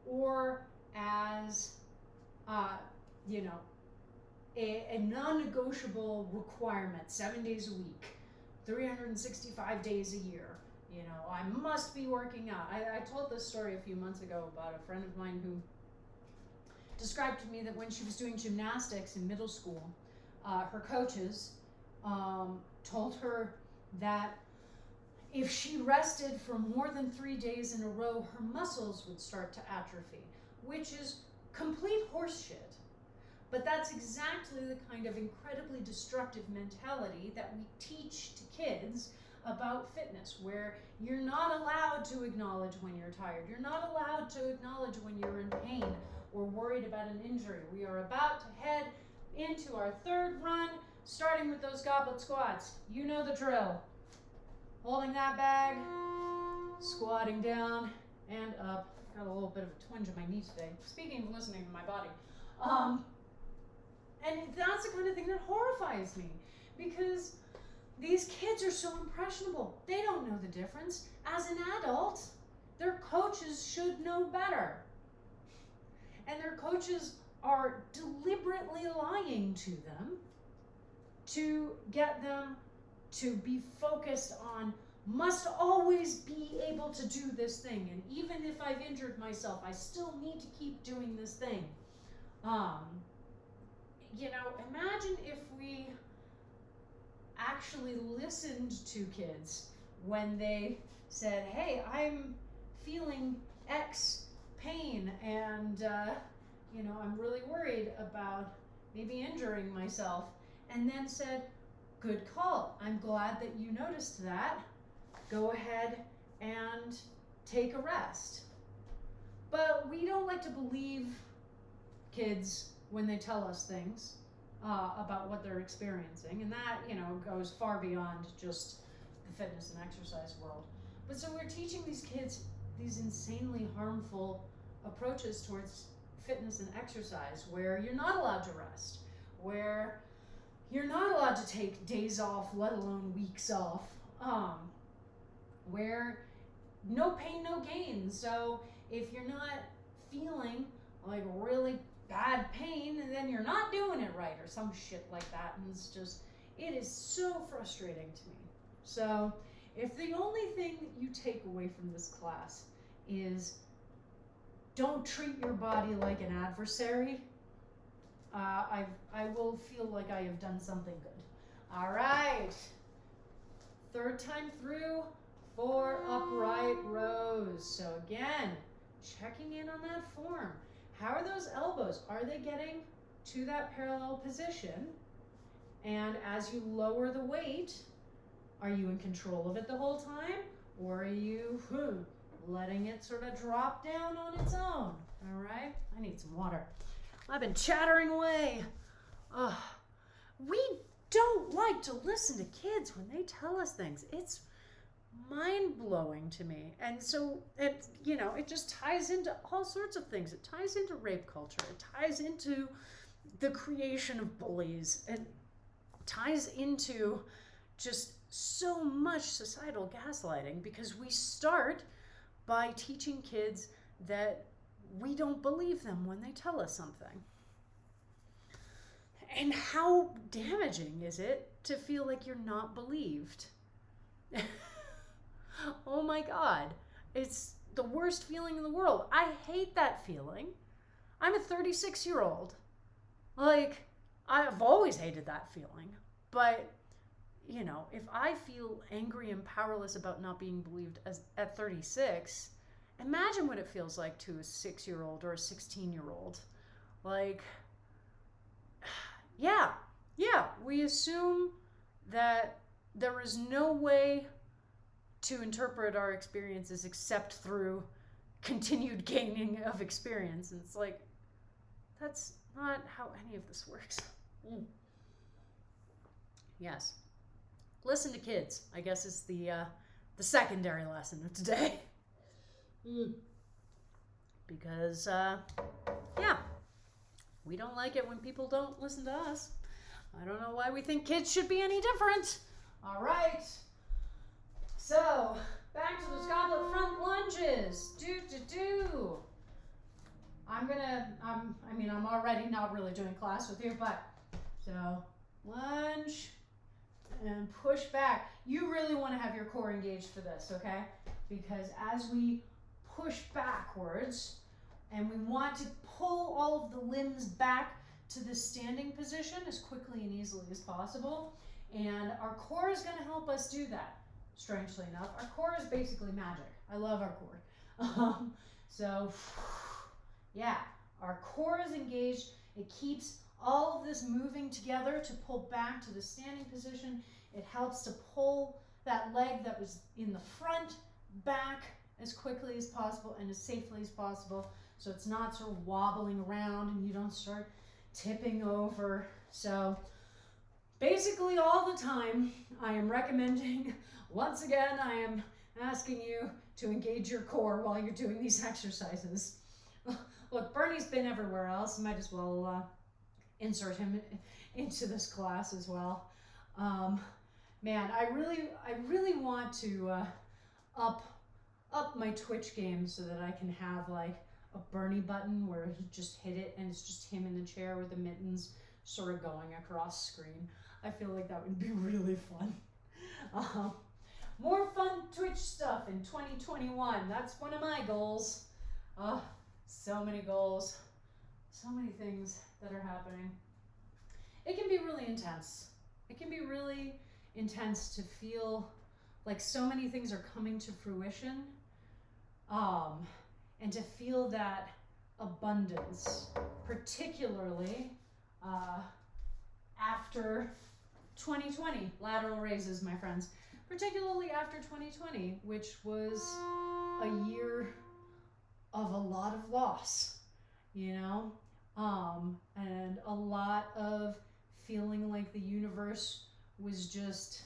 or as, you know, a non-negotiable requirement, 7 days a week, 365 days a year. You know, I must be working out. I told this story a few months ago about a friend of mine who described to me that when she was doing gymnastics in middle school, her coaches told her that if she rested for more than 3 days in a row, her muscles would start to atrophy, which is complete horseshit. But that's exactly the kind of incredibly destructive mentality that we teach to kids about fitness, where you're not allowed to acknowledge when you're tired. You're not allowed to acknowledge when you're in pain or worried about an injury. We are about to head into our third run, starting with those goblet squats. You know the drill. Holding that bag, squatting down and up. Got a little bit of a twinge in my knee today. Speaking of listening to my body. And that's the kind of thing that horrifies me, because these kids are so impressionable. They don't know the difference. As an adult, their coaches should know better. And their coaches are deliberately lying to them to get them to be focused on, must always be able to do this thing. And even if I've injured myself, I still need to keep doing this thing. You know, imagine if we actually listened to kids when they said, hey, I'm feeling X pain and, you know, I'm really worried about maybe injuring myself, and then said, good call. I'm glad that you noticed that. Go ahead and take a rest. But we don't like to believe kids when they tell us things about what they're experiencing, and that, you know, goes far beyond just the fitness and exercise world. But so we're teaching these kids these insanely harmful approaches towards fitness and exercise, where you're not allowed to rest, where you're not allowed to take days off, let alone weeks off, where no pain, no gain. So if you're not feeling like really bad pain, then you're not doing it right, or some shit like that. And it's just, it is so frustrating to me. So if the only thing that you take away from this class is don't treat your body like an adversary, I will feel like I have done something good. All right. Third time through, 4 upright rows. So again, checking in on that form. How are those elbows? Are they getting to that parallel position? And as you lower the weight, are you in control of it the whole time? Or are you letting it sort of drop down on its own? All right, I need some water. I've been chattering away. We don't like to listen to kids when they tell us things. It's mind-blowing to me. And so it just ties into all sorts of things. It ties into rape culture. It ties into the creation of bullies. It ties into just so much societal gaslighting, because we start by teaching kids that we don't believe them when they tell us something. And how damaging is it to feel like you're not believed? Oh my God, it's the worst feeling in the world. I hate that feeling. I'm a 36-year-old. Like, I've always hated that feeling. But, if I feel angry and powerless about not being believed at 36, imagine what it feels like to a 6-year-old or a 16-year-old. Like, yeah, we assume that there is no way to interpret our experiences except through continued gaining of experience. And it's like, that's not how any of this works. Yes. Listen to kids, I guess, is the secondary lesson of today. Because, we don't like it when people don't listen to us. I don't know why we think kids should be any different. All right. So, back to those goblet front lunges. I'm already not really doing class with you, but, so, lunge and push back. You really want to have your core engaged for this, okay? Because as we push backwards, and we want to pull all of the limbs back to the standing position as quickly and easily as possible, and our core is going to help us do that. Strangely enough, our core is basically magic. I love our core. So, yeah, our core is engaged. It keeps all of this moving together to pull back to the standing position. It helps to pull that leg that was in the front back as quickly as possible and as safely as possible, so it's not sort of wobbling around and you don't start tipping over. So basically all the time I am recommending, once again, I am asking you to engage your core while you're doing these exercises. Look, Bernie's been everywhere else. Might as well insert him into this class as well. Man, I really want to up my Twitch game so that I can have like a Bernie button where he just hit it and it's just him in the chair with the mittens sort of going across screen. I feel like that would be really fun. More fun Twitch stuff in 2021. That's one of my goals. So many goals. So many things that are happening. It can be really intense. It can be really intense to feel like so many things are coming to fruition. And to feel that abundance, particularly after 2020, lateral raises, my friends, particularly after 2020, which was a year of a lot of loss, and a lot of feeling like the universe was just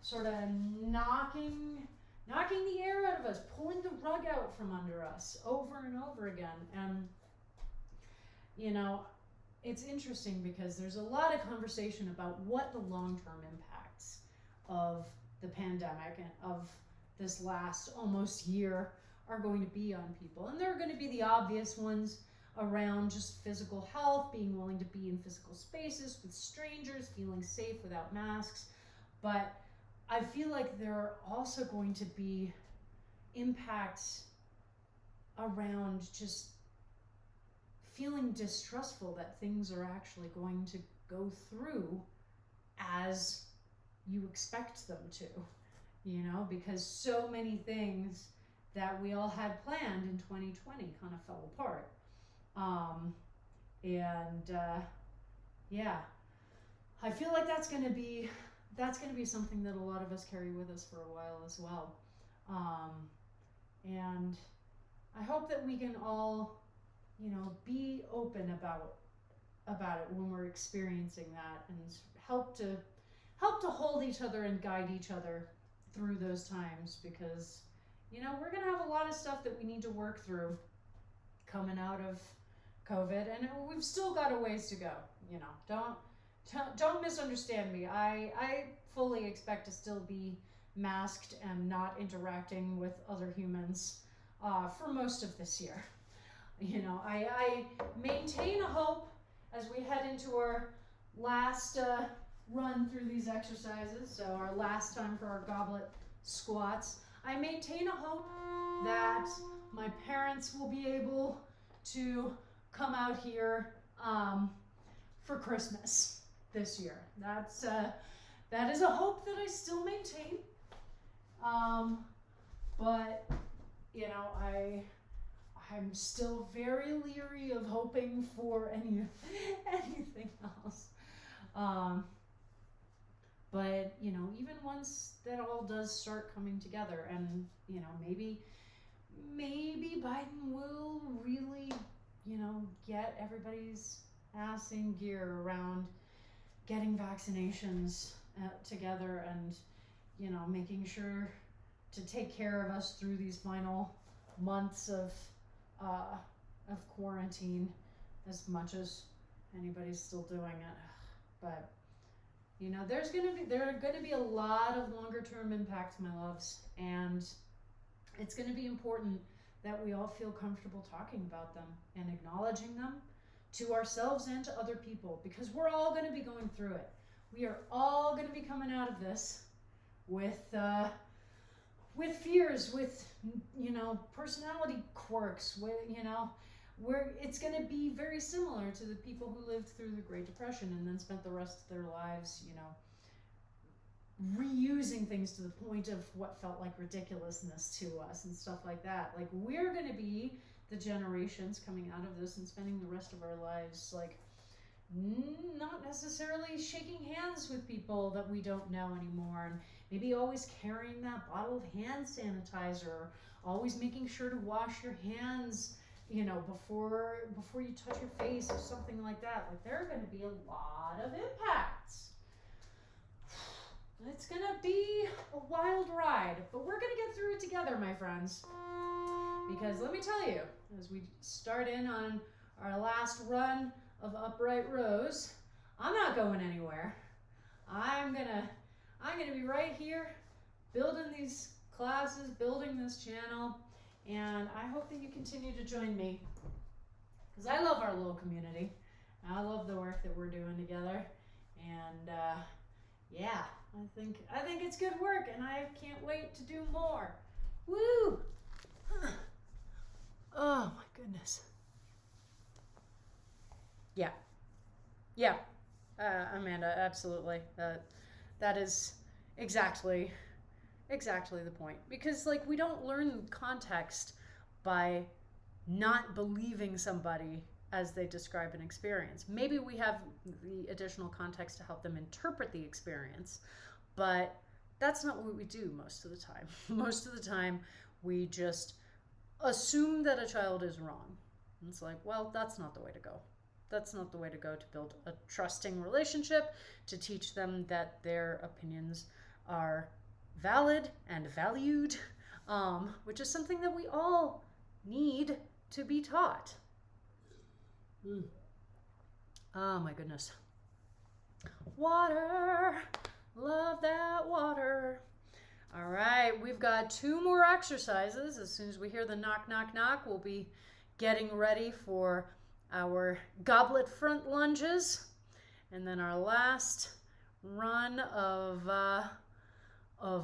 sort of knocking the air out of us, pulling the rug out from under us over and over again. And you know, it's interesting because there's a lot of conversation about what the long-term impacts of the pandemic and of this last almost year are going to be on people. And there are going to be the obvious ones around just physical health, being willing to be in physical spaces with strangers, feeling safe without masks. But I feel like there are also going to be impacts around just feeling distrustful that things are actually going to go through as you expect them to, you know, because so many things that we all had planned in 2020 kind of fell apart. Yeah, I feel like that's going to be something that a lot of us carry with us for a while as well. And I hope that we can all, you know, be open about it when we're experiencing that, and help to hold each other and guide each other through those times, because, you know, we're going to have a lot of stuff that we need to work through coming out of COVID, and we've still got a ways to go. You know, don't misunderstand me. I fully expect to still be masked and not interacting with other humans for most of this year. You know, I maintain a hope as we head into our last run through these exercises, so our last time for our goblet squats. I maintain a hope that my parents will be able to come out here for Christmas this year. That is a hope that I still maintain. But you know, I'm still very leery of hoping for anything else. But you know, even once that all does start coming together, and you know, maybe Biden will really, you know, get everybody's ass in gear around getting vaccinations together, and you know, making sure to take care of us through these final months of quarantine, as much as anybody's still doing it. But you know, there are going to be a lot of longer term impacts, my loves, and it's going to be important that we all feel comfortable talking about them and acknowledging them to ourselves and to other people, because we're all going to be going through it. We are all going to be coming out of this with fears, with, you know, personality quirks, with, you know, where it's going to be very similar to the people who lived through the Great Depression and then spent the rest of their lives, you know, reusing things to the point of what felt like ridiculousness to us and stuff like that. Like, we're going to be the generations coming out of this and spending the rest of our lives, like, not necessarily shaking hands with people that we don't know anymore, and maybe always carrying that bottle of hand sanitizer, always making sure to wash your hands, you know, before you touch your face or something like that. Like, there are going to be a lot of impacts. It's going to be a wild ride, but we're going to get through it together, my friends. Because let me tell you, as we start in on our last run of upright rows, I'm not going anywhere. I'm gonna be right here, building these classes, building this channel, and I hope that you continue to join me, because I love our little community. I love the work that we're doing together, and yeah, I think it's good work, and I can't wait to do more. Woo! Oh my goodness. Yeah, Amanda, absolutely. That is exactly the point. Because, like, we don't learn context by not believing somebody as they describe an experience. Maybe we have the additional context to help them interpret the experience, but that's not what we do most of the time. Most of the time, we just assume that a child is wrong. And it's like, well, that's not the way to go. That's not the way to go to build a trusting relationship, to teach them that their opinions are valid and valued, which is something that we all need to be taught. Oh my goodness. Water. Love that water. All right, we've got 2 more exercises. As soon as we hear the knock, knock, knock, we'll be getting ready for our goblet front lunges. And then our last run of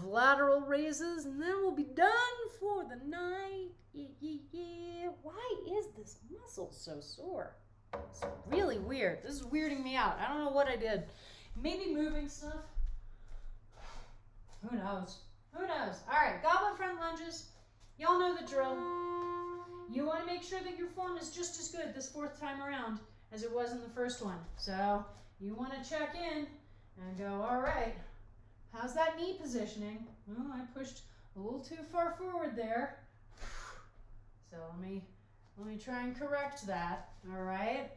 lateral raises, and then we'll be done for the night. Yeah. Why is this muscle so sore? It's really weird. This is weirding me out. I don't know what I did. Maybe moving stuff. Who knows? Who knows? All right, goblet front lunges. Y'all know the drill. You want to make sure that your form is just as good this 4th time around as it was in the first one. So you want to check in and go, all right, how's that knee positioning? Oh, I pushed a little too far forward there. So let me try and correct that. All right.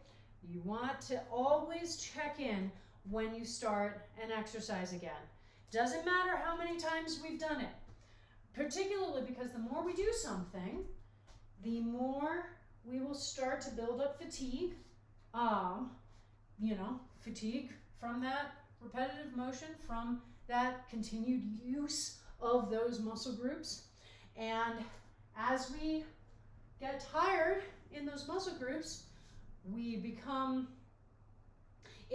You want to always check in when you start an exercise again. Doesn't matter how many times we've done it, particularly because the more we do something, the more we will start to build up fatigue. Fatigue from that repetitive motion, from that continued use of those muscle groups. And as we get tired in those muscle groups, it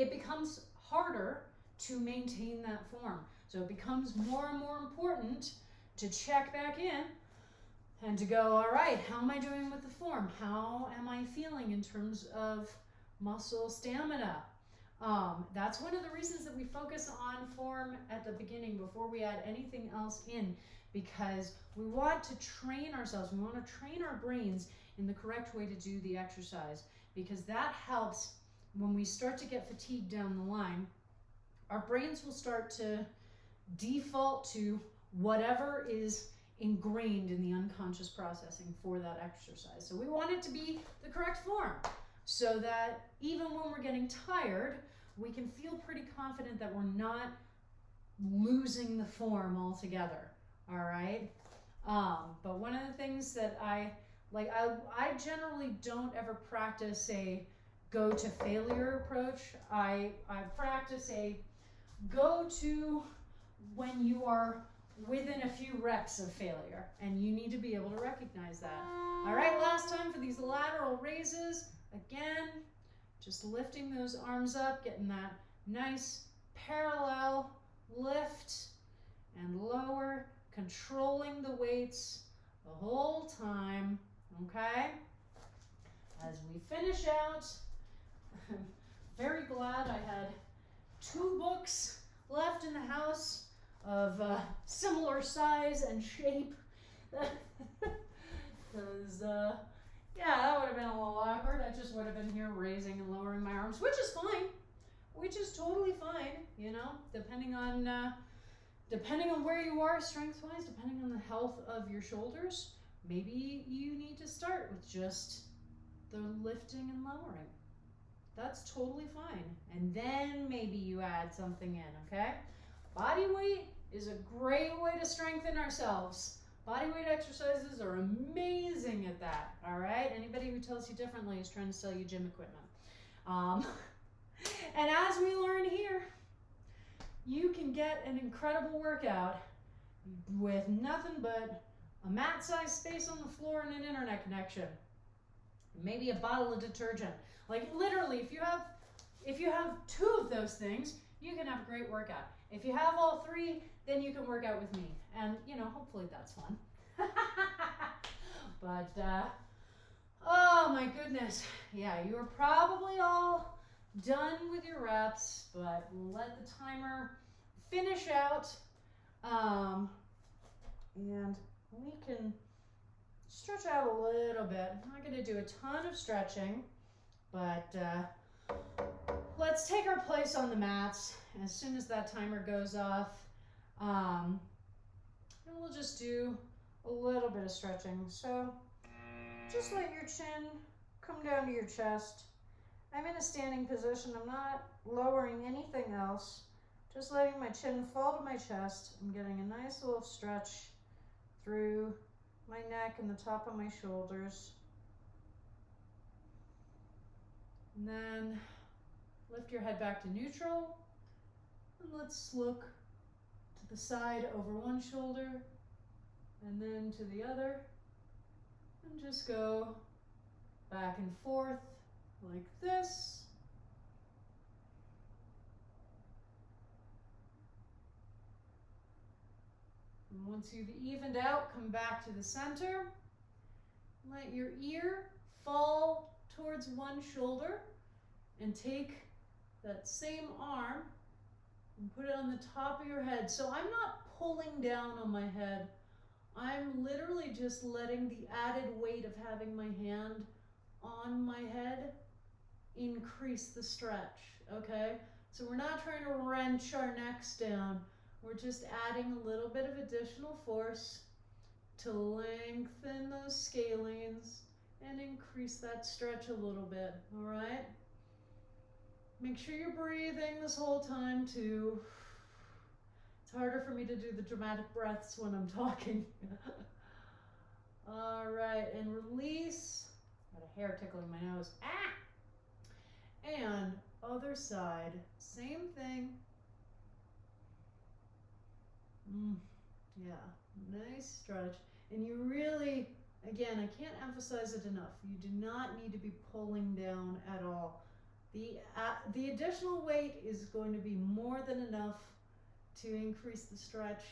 becomes harder to maintain that form. So it becomes more and more important to check back in and to go, all right, how am I doing with the form? How am I feeling in terms of muscle stamina? That's one of the reasons that we focus on form at the beginning before we add anything else in, because we want to train ourselves. We want to train our brains in the correct way to do the exercise, because that helps when we start to get fatigued down the line. Our brains will start to default to whatever is ingrained in the unconscious processing for that exercise. So we want it to be the correct form so that even when we're getting tired, we can feel pretty confident that we're not losing the form altogether. All right. But one of the things that I generally don't ever practice a go to failure approach. I practice a go to when you are within a few reps of failure, and you need to be able to recognize that. All right, last time for these lateral raises. Again, just lifting those arms up, getting that nice parallel lift and lower, controlling the weights the whole time, okay? As we finish out, I'm very glad I had 2 books left in the house of similar size and shape. Because, that would have been a little awkward. I just would have been here raising and lowering my arms, which is fine. Which is totally fine, depending on where you are strength-wise, depending on the health of your shoulders. Maybe you need to start with just the lifting and lowering. That's totally fine. And then maybe you add something in, okay? Body weight is a great way to strengthen ourselves. Body weight exercises are amazing at that, all right? Anybody who tells you differently is trying to sell you gym equipment. And as we learn here, you can get an incredible workout with nothing but a mat-sized space on the floor and an internet connection. Maybe a bottle of detergent. Like literally, if you have 2 of those things, you can have a great workout. If you have all 3, then you can work out with me. And, hopefully that's fun. But, oh my goodness. Yeah, you are probably all done with your reps, but let the timer finish out. And we can stretch out a little bit. I'm not going to do a ton of stretching, but let's take our place on the mats as soon as that timer goes off. And we'll just do a little bit of stretching. So just let your chin come down to your chest. I'm in a standing position. I'm not lowering anything else. Just letting my chin fall to my chest. I'm getting a nice little stretch through my neck and the top of my shoulders. And then Lift your head back to neutral. And let's look to the side over one shoulder and then to the other. And just go back and forth like this. And once you've evened out, come back to the center. Let your ear fall towards one shoulder and take that same arm and put it on the top of your head. So I'm not pulling down on my head. I'm literally just letting the added weight of having my hand on my head increase the stretch, okay? So we're not trying to wrench our necks down. We're just adding a little bit of additional force to lengthen those scalenes and increase that stretch a little bit, all right? Make sure you're breathing this whole time too. It's harder for me to do the dramatic breaths when I'm talking. All right, and release. Got a hair tickling my nose. Ah! And other side, same thing. Yeah, nice stretch. And you really, again, I can't emphasize it enough. You do not need to be pulling down at all. The additional weight is going to be more than enough to increase the stretch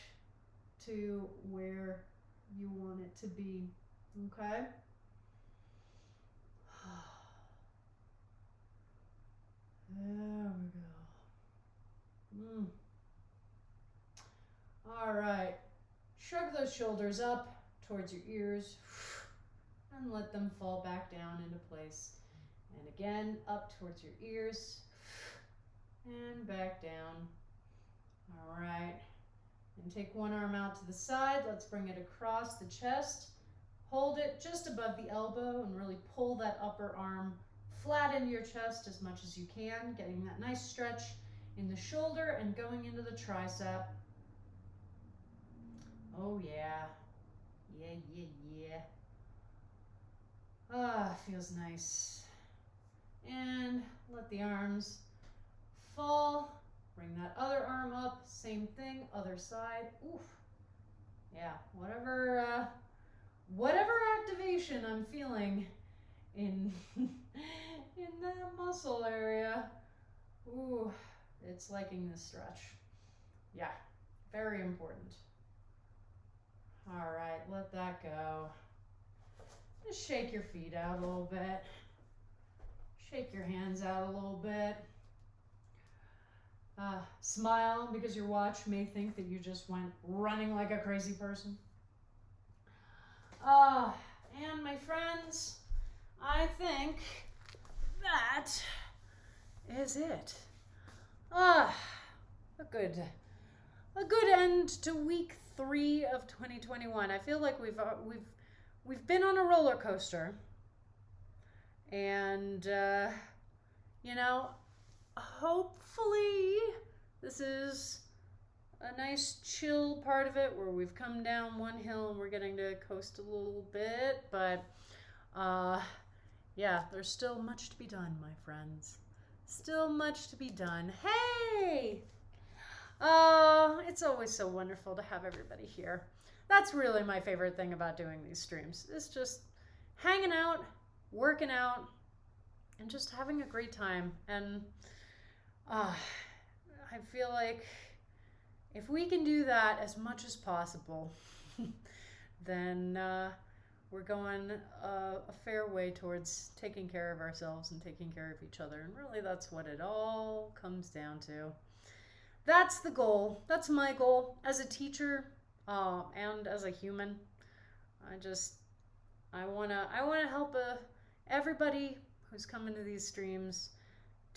to where you want it to be, okay? There we go. All right, shrug those shoulders up towards your ears and let them fall back down into place. And again, up towards your ears and back down. All right, and take one arm out to the side. Let's bring it across the chest. Hold it just above the elbow and really pull that upper arm flat into your chest as much as you can, getting that nice stretch in the shoulder and going into the tricep. Oh yeah, yeah. Ah, feels nice. And let the arms fall. Bring that other arm up, same thing, other side. Oof. Yeah, whatever activation I'm feeling in in that muscle area. Ooh, it's liking this stretch. Yeah, very important. All right, let that go. Just shake your feet out a little bit. Shake your hands out a little bit. Smile because your watch may think that you just went running like a crazy person. And my friends, I think that is it. A good end to week 3 of 2021. I feel like we've been on a roller coaster, and you know, hopefully this is a nice chill part of it where we've come down one hill and we're getting to coast a little bit, but yeah, there's still much to be done, my friends. Still much to be done. Hey! It's always so wonderful to have everybody here. That's really my favorite thing about doing these streams. It's just hanging out, working out, and just having a great time. And I feel like if we can do that as much as possible, then we're going a fair way towards taking care of ourselves and taking care of each other. And really, that's what it all comes down to. That's the goal. That's my goal as a teacher and as a human. I wanna help everybody who's coming to these streams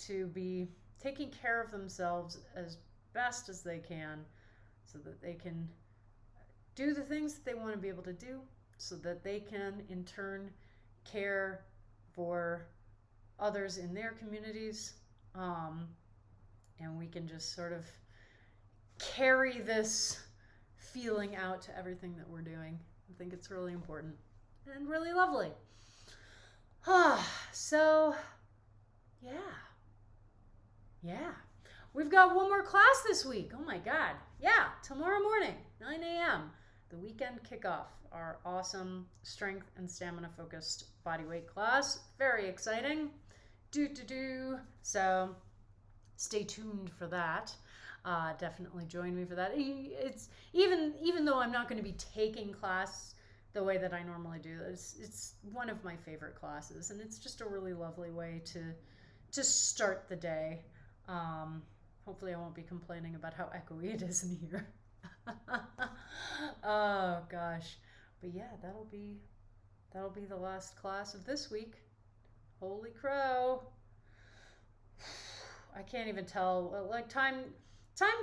to be taking care of themselves as best as they can, so that they can do the things that they want to be able to do, so that they can in turn care for others in their communities, and we can just sort of carry this feeling out to everything that we're doing. I think it's really important and really lovely. So yeah, we've got one more class this week. Oh my God. Yeah, tomorrow morning, 9 a.m., the weekend kickoff, our awesome strength and stamina focused bodyweight class. Very exciting. So stay tuned for that. Definitely join me for that. It's even though I'm not going to be taking class the way that I normally do, it's one of my favorite classes, and it's just a really lovely way to start the day. Hopefully I won't be complaining about how echoey it is in here. Oh gosh. But yeah, that'll be the last class of this week. Holy crow. I can't even tell. Like time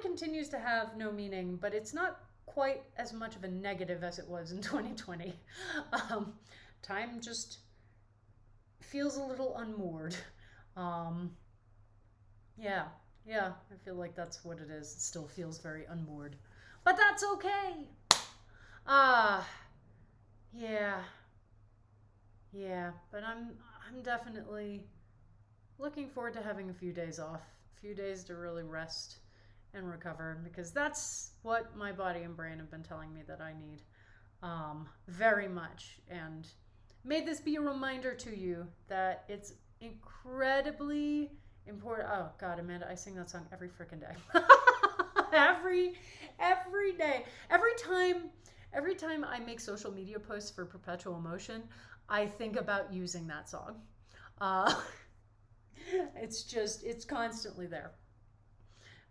continues to have no meaning, but it's not quite as much of a negative as it was in 2020. Time just feels a little unmoored. Yeah, I feel like that's what it is. It still feels very unmoored, but that's okay. Yeah, but I'm definitely looking forward to having a few days off, a few days to really rest and recover, because that's what my body and brain have been telling me that I need, very much. And may this be a reminder to you that it's incredibly important. Oh God, Amanda, I sing that song every freaking day. every day. Every time I make social media posts for Perpetual Motion, I think about using that song. It's constantly there.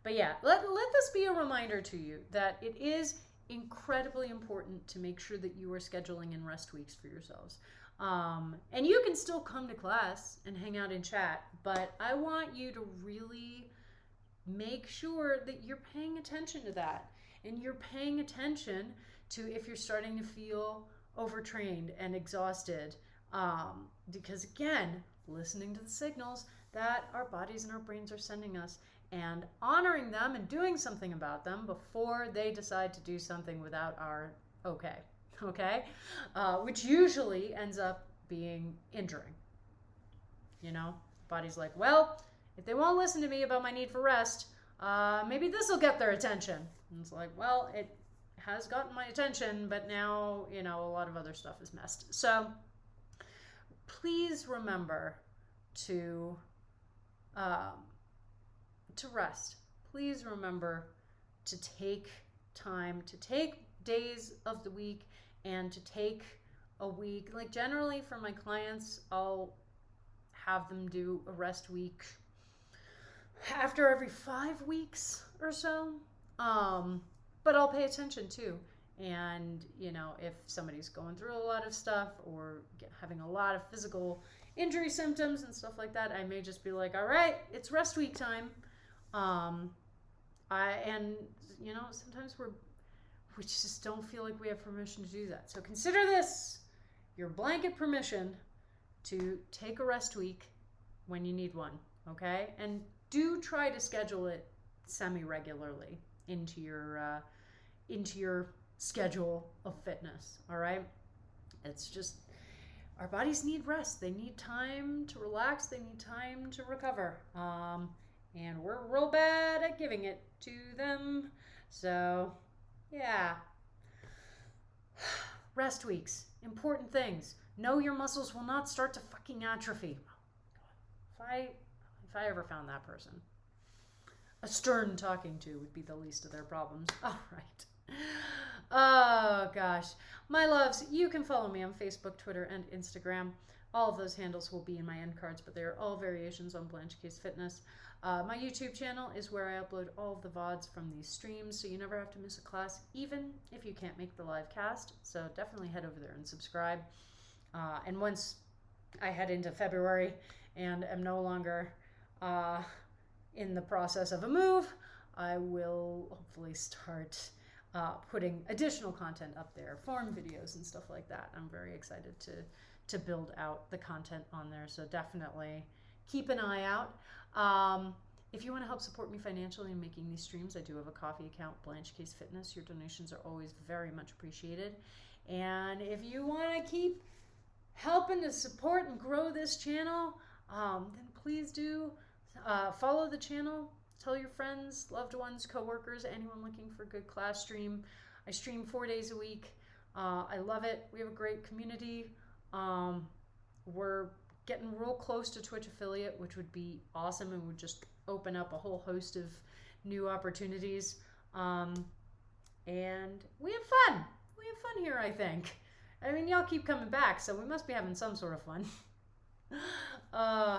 But yeah, let this be a reminder to you that it is incredibly important to make sure that you are scheduling in rest weeks for yourselves. And you can still come to class and hang out and chat, but I want you to really make sure that you're paying attention to that, and you're paying attention to if you're starting to feel overtrained and exhausted, because again, listening to the signals that our bodies and our brains are sending us, and honoring them and doing something about them before they decide to do something without our okay, which usually ends up being injuring. Body's like, well, if they won't listen to me about my need for rest, maybe this will get their attention. And it's like, well, it has gotten my attention, but now, a lot of other stuff is messed. So please remember to rest. Please remember to take time, to take days of the week, and to take a week. Like generally for my clients, I'll have them do a rest week after every 5 weeks or so. But I'll pay attention too. And, if somebody's going through a lot of stuff or having a lot of physical injury symptoms and stuff like that, I may just be like, all right, it's rest week time. Sometimes we just don't feel like we have permission to do that. So consider this your blanket permission to take a rest week when you need one, okay? And do try to schedule it semi-regularly into your schedule of fitness, all right? It's just, our bodies need rest. They need time to relax. They need time to recover. And we're real bad at giving it to them. So, yeah. Rest weeks, important things. Know your muscles will not start to fucking atrophy. If I ever found that person, a stern talking to would be the least of their problems. All right. Oh gosh, my loves, you can follow me on Facebook, Twitter, and Instagram. All of those handles will be in my end cards, but they are all variations on Blanche Case Fitness. My YouTube channel is where I upload all of the VODs from these streams, so you never have to miss a class, even if you can't make the live cast. So definitely head over there and subscribe. And once I head into February and am no longer in the process of a move, I will hopefully start putting additional content up there, form videos and stuff like that. I'm very excited to build out the content on there, so definitely keep an eye out. If you want to help support me financially in making these streams, I do have a coffee account, Blanche Case Fitness. Your donations are always very much appreciated. And if you want to keep helping to support and grow this channel, then please do follow the channel, Tell your friends, loved ones, coworkers, anyone looking for a good class stream. I stream 4 days a week. I love it. We have a great community. We're getting real close to Twitch affiliate, which would be awesome and would just open up a whole host of new opportunities. And we have fun. We have fun here, I think. I mean, y'all keep coming back, so we must be having some sort of fun.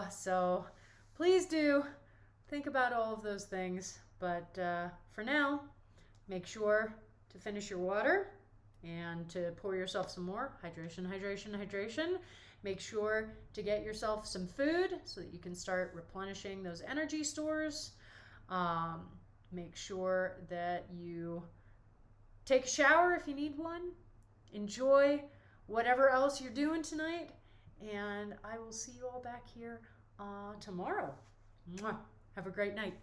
So please do think about all of those things. But for now, make sure to finish your water and to pour yourself some more. Hydration, hydration, hydration. Make sure to get yourself some food so that you can start replenishing those energy stores. Make sure that you take a shower if you need one. Enjoy whatever else you're doing tonight. And I will see you all back here tomorrow. Mwah. Have a great night.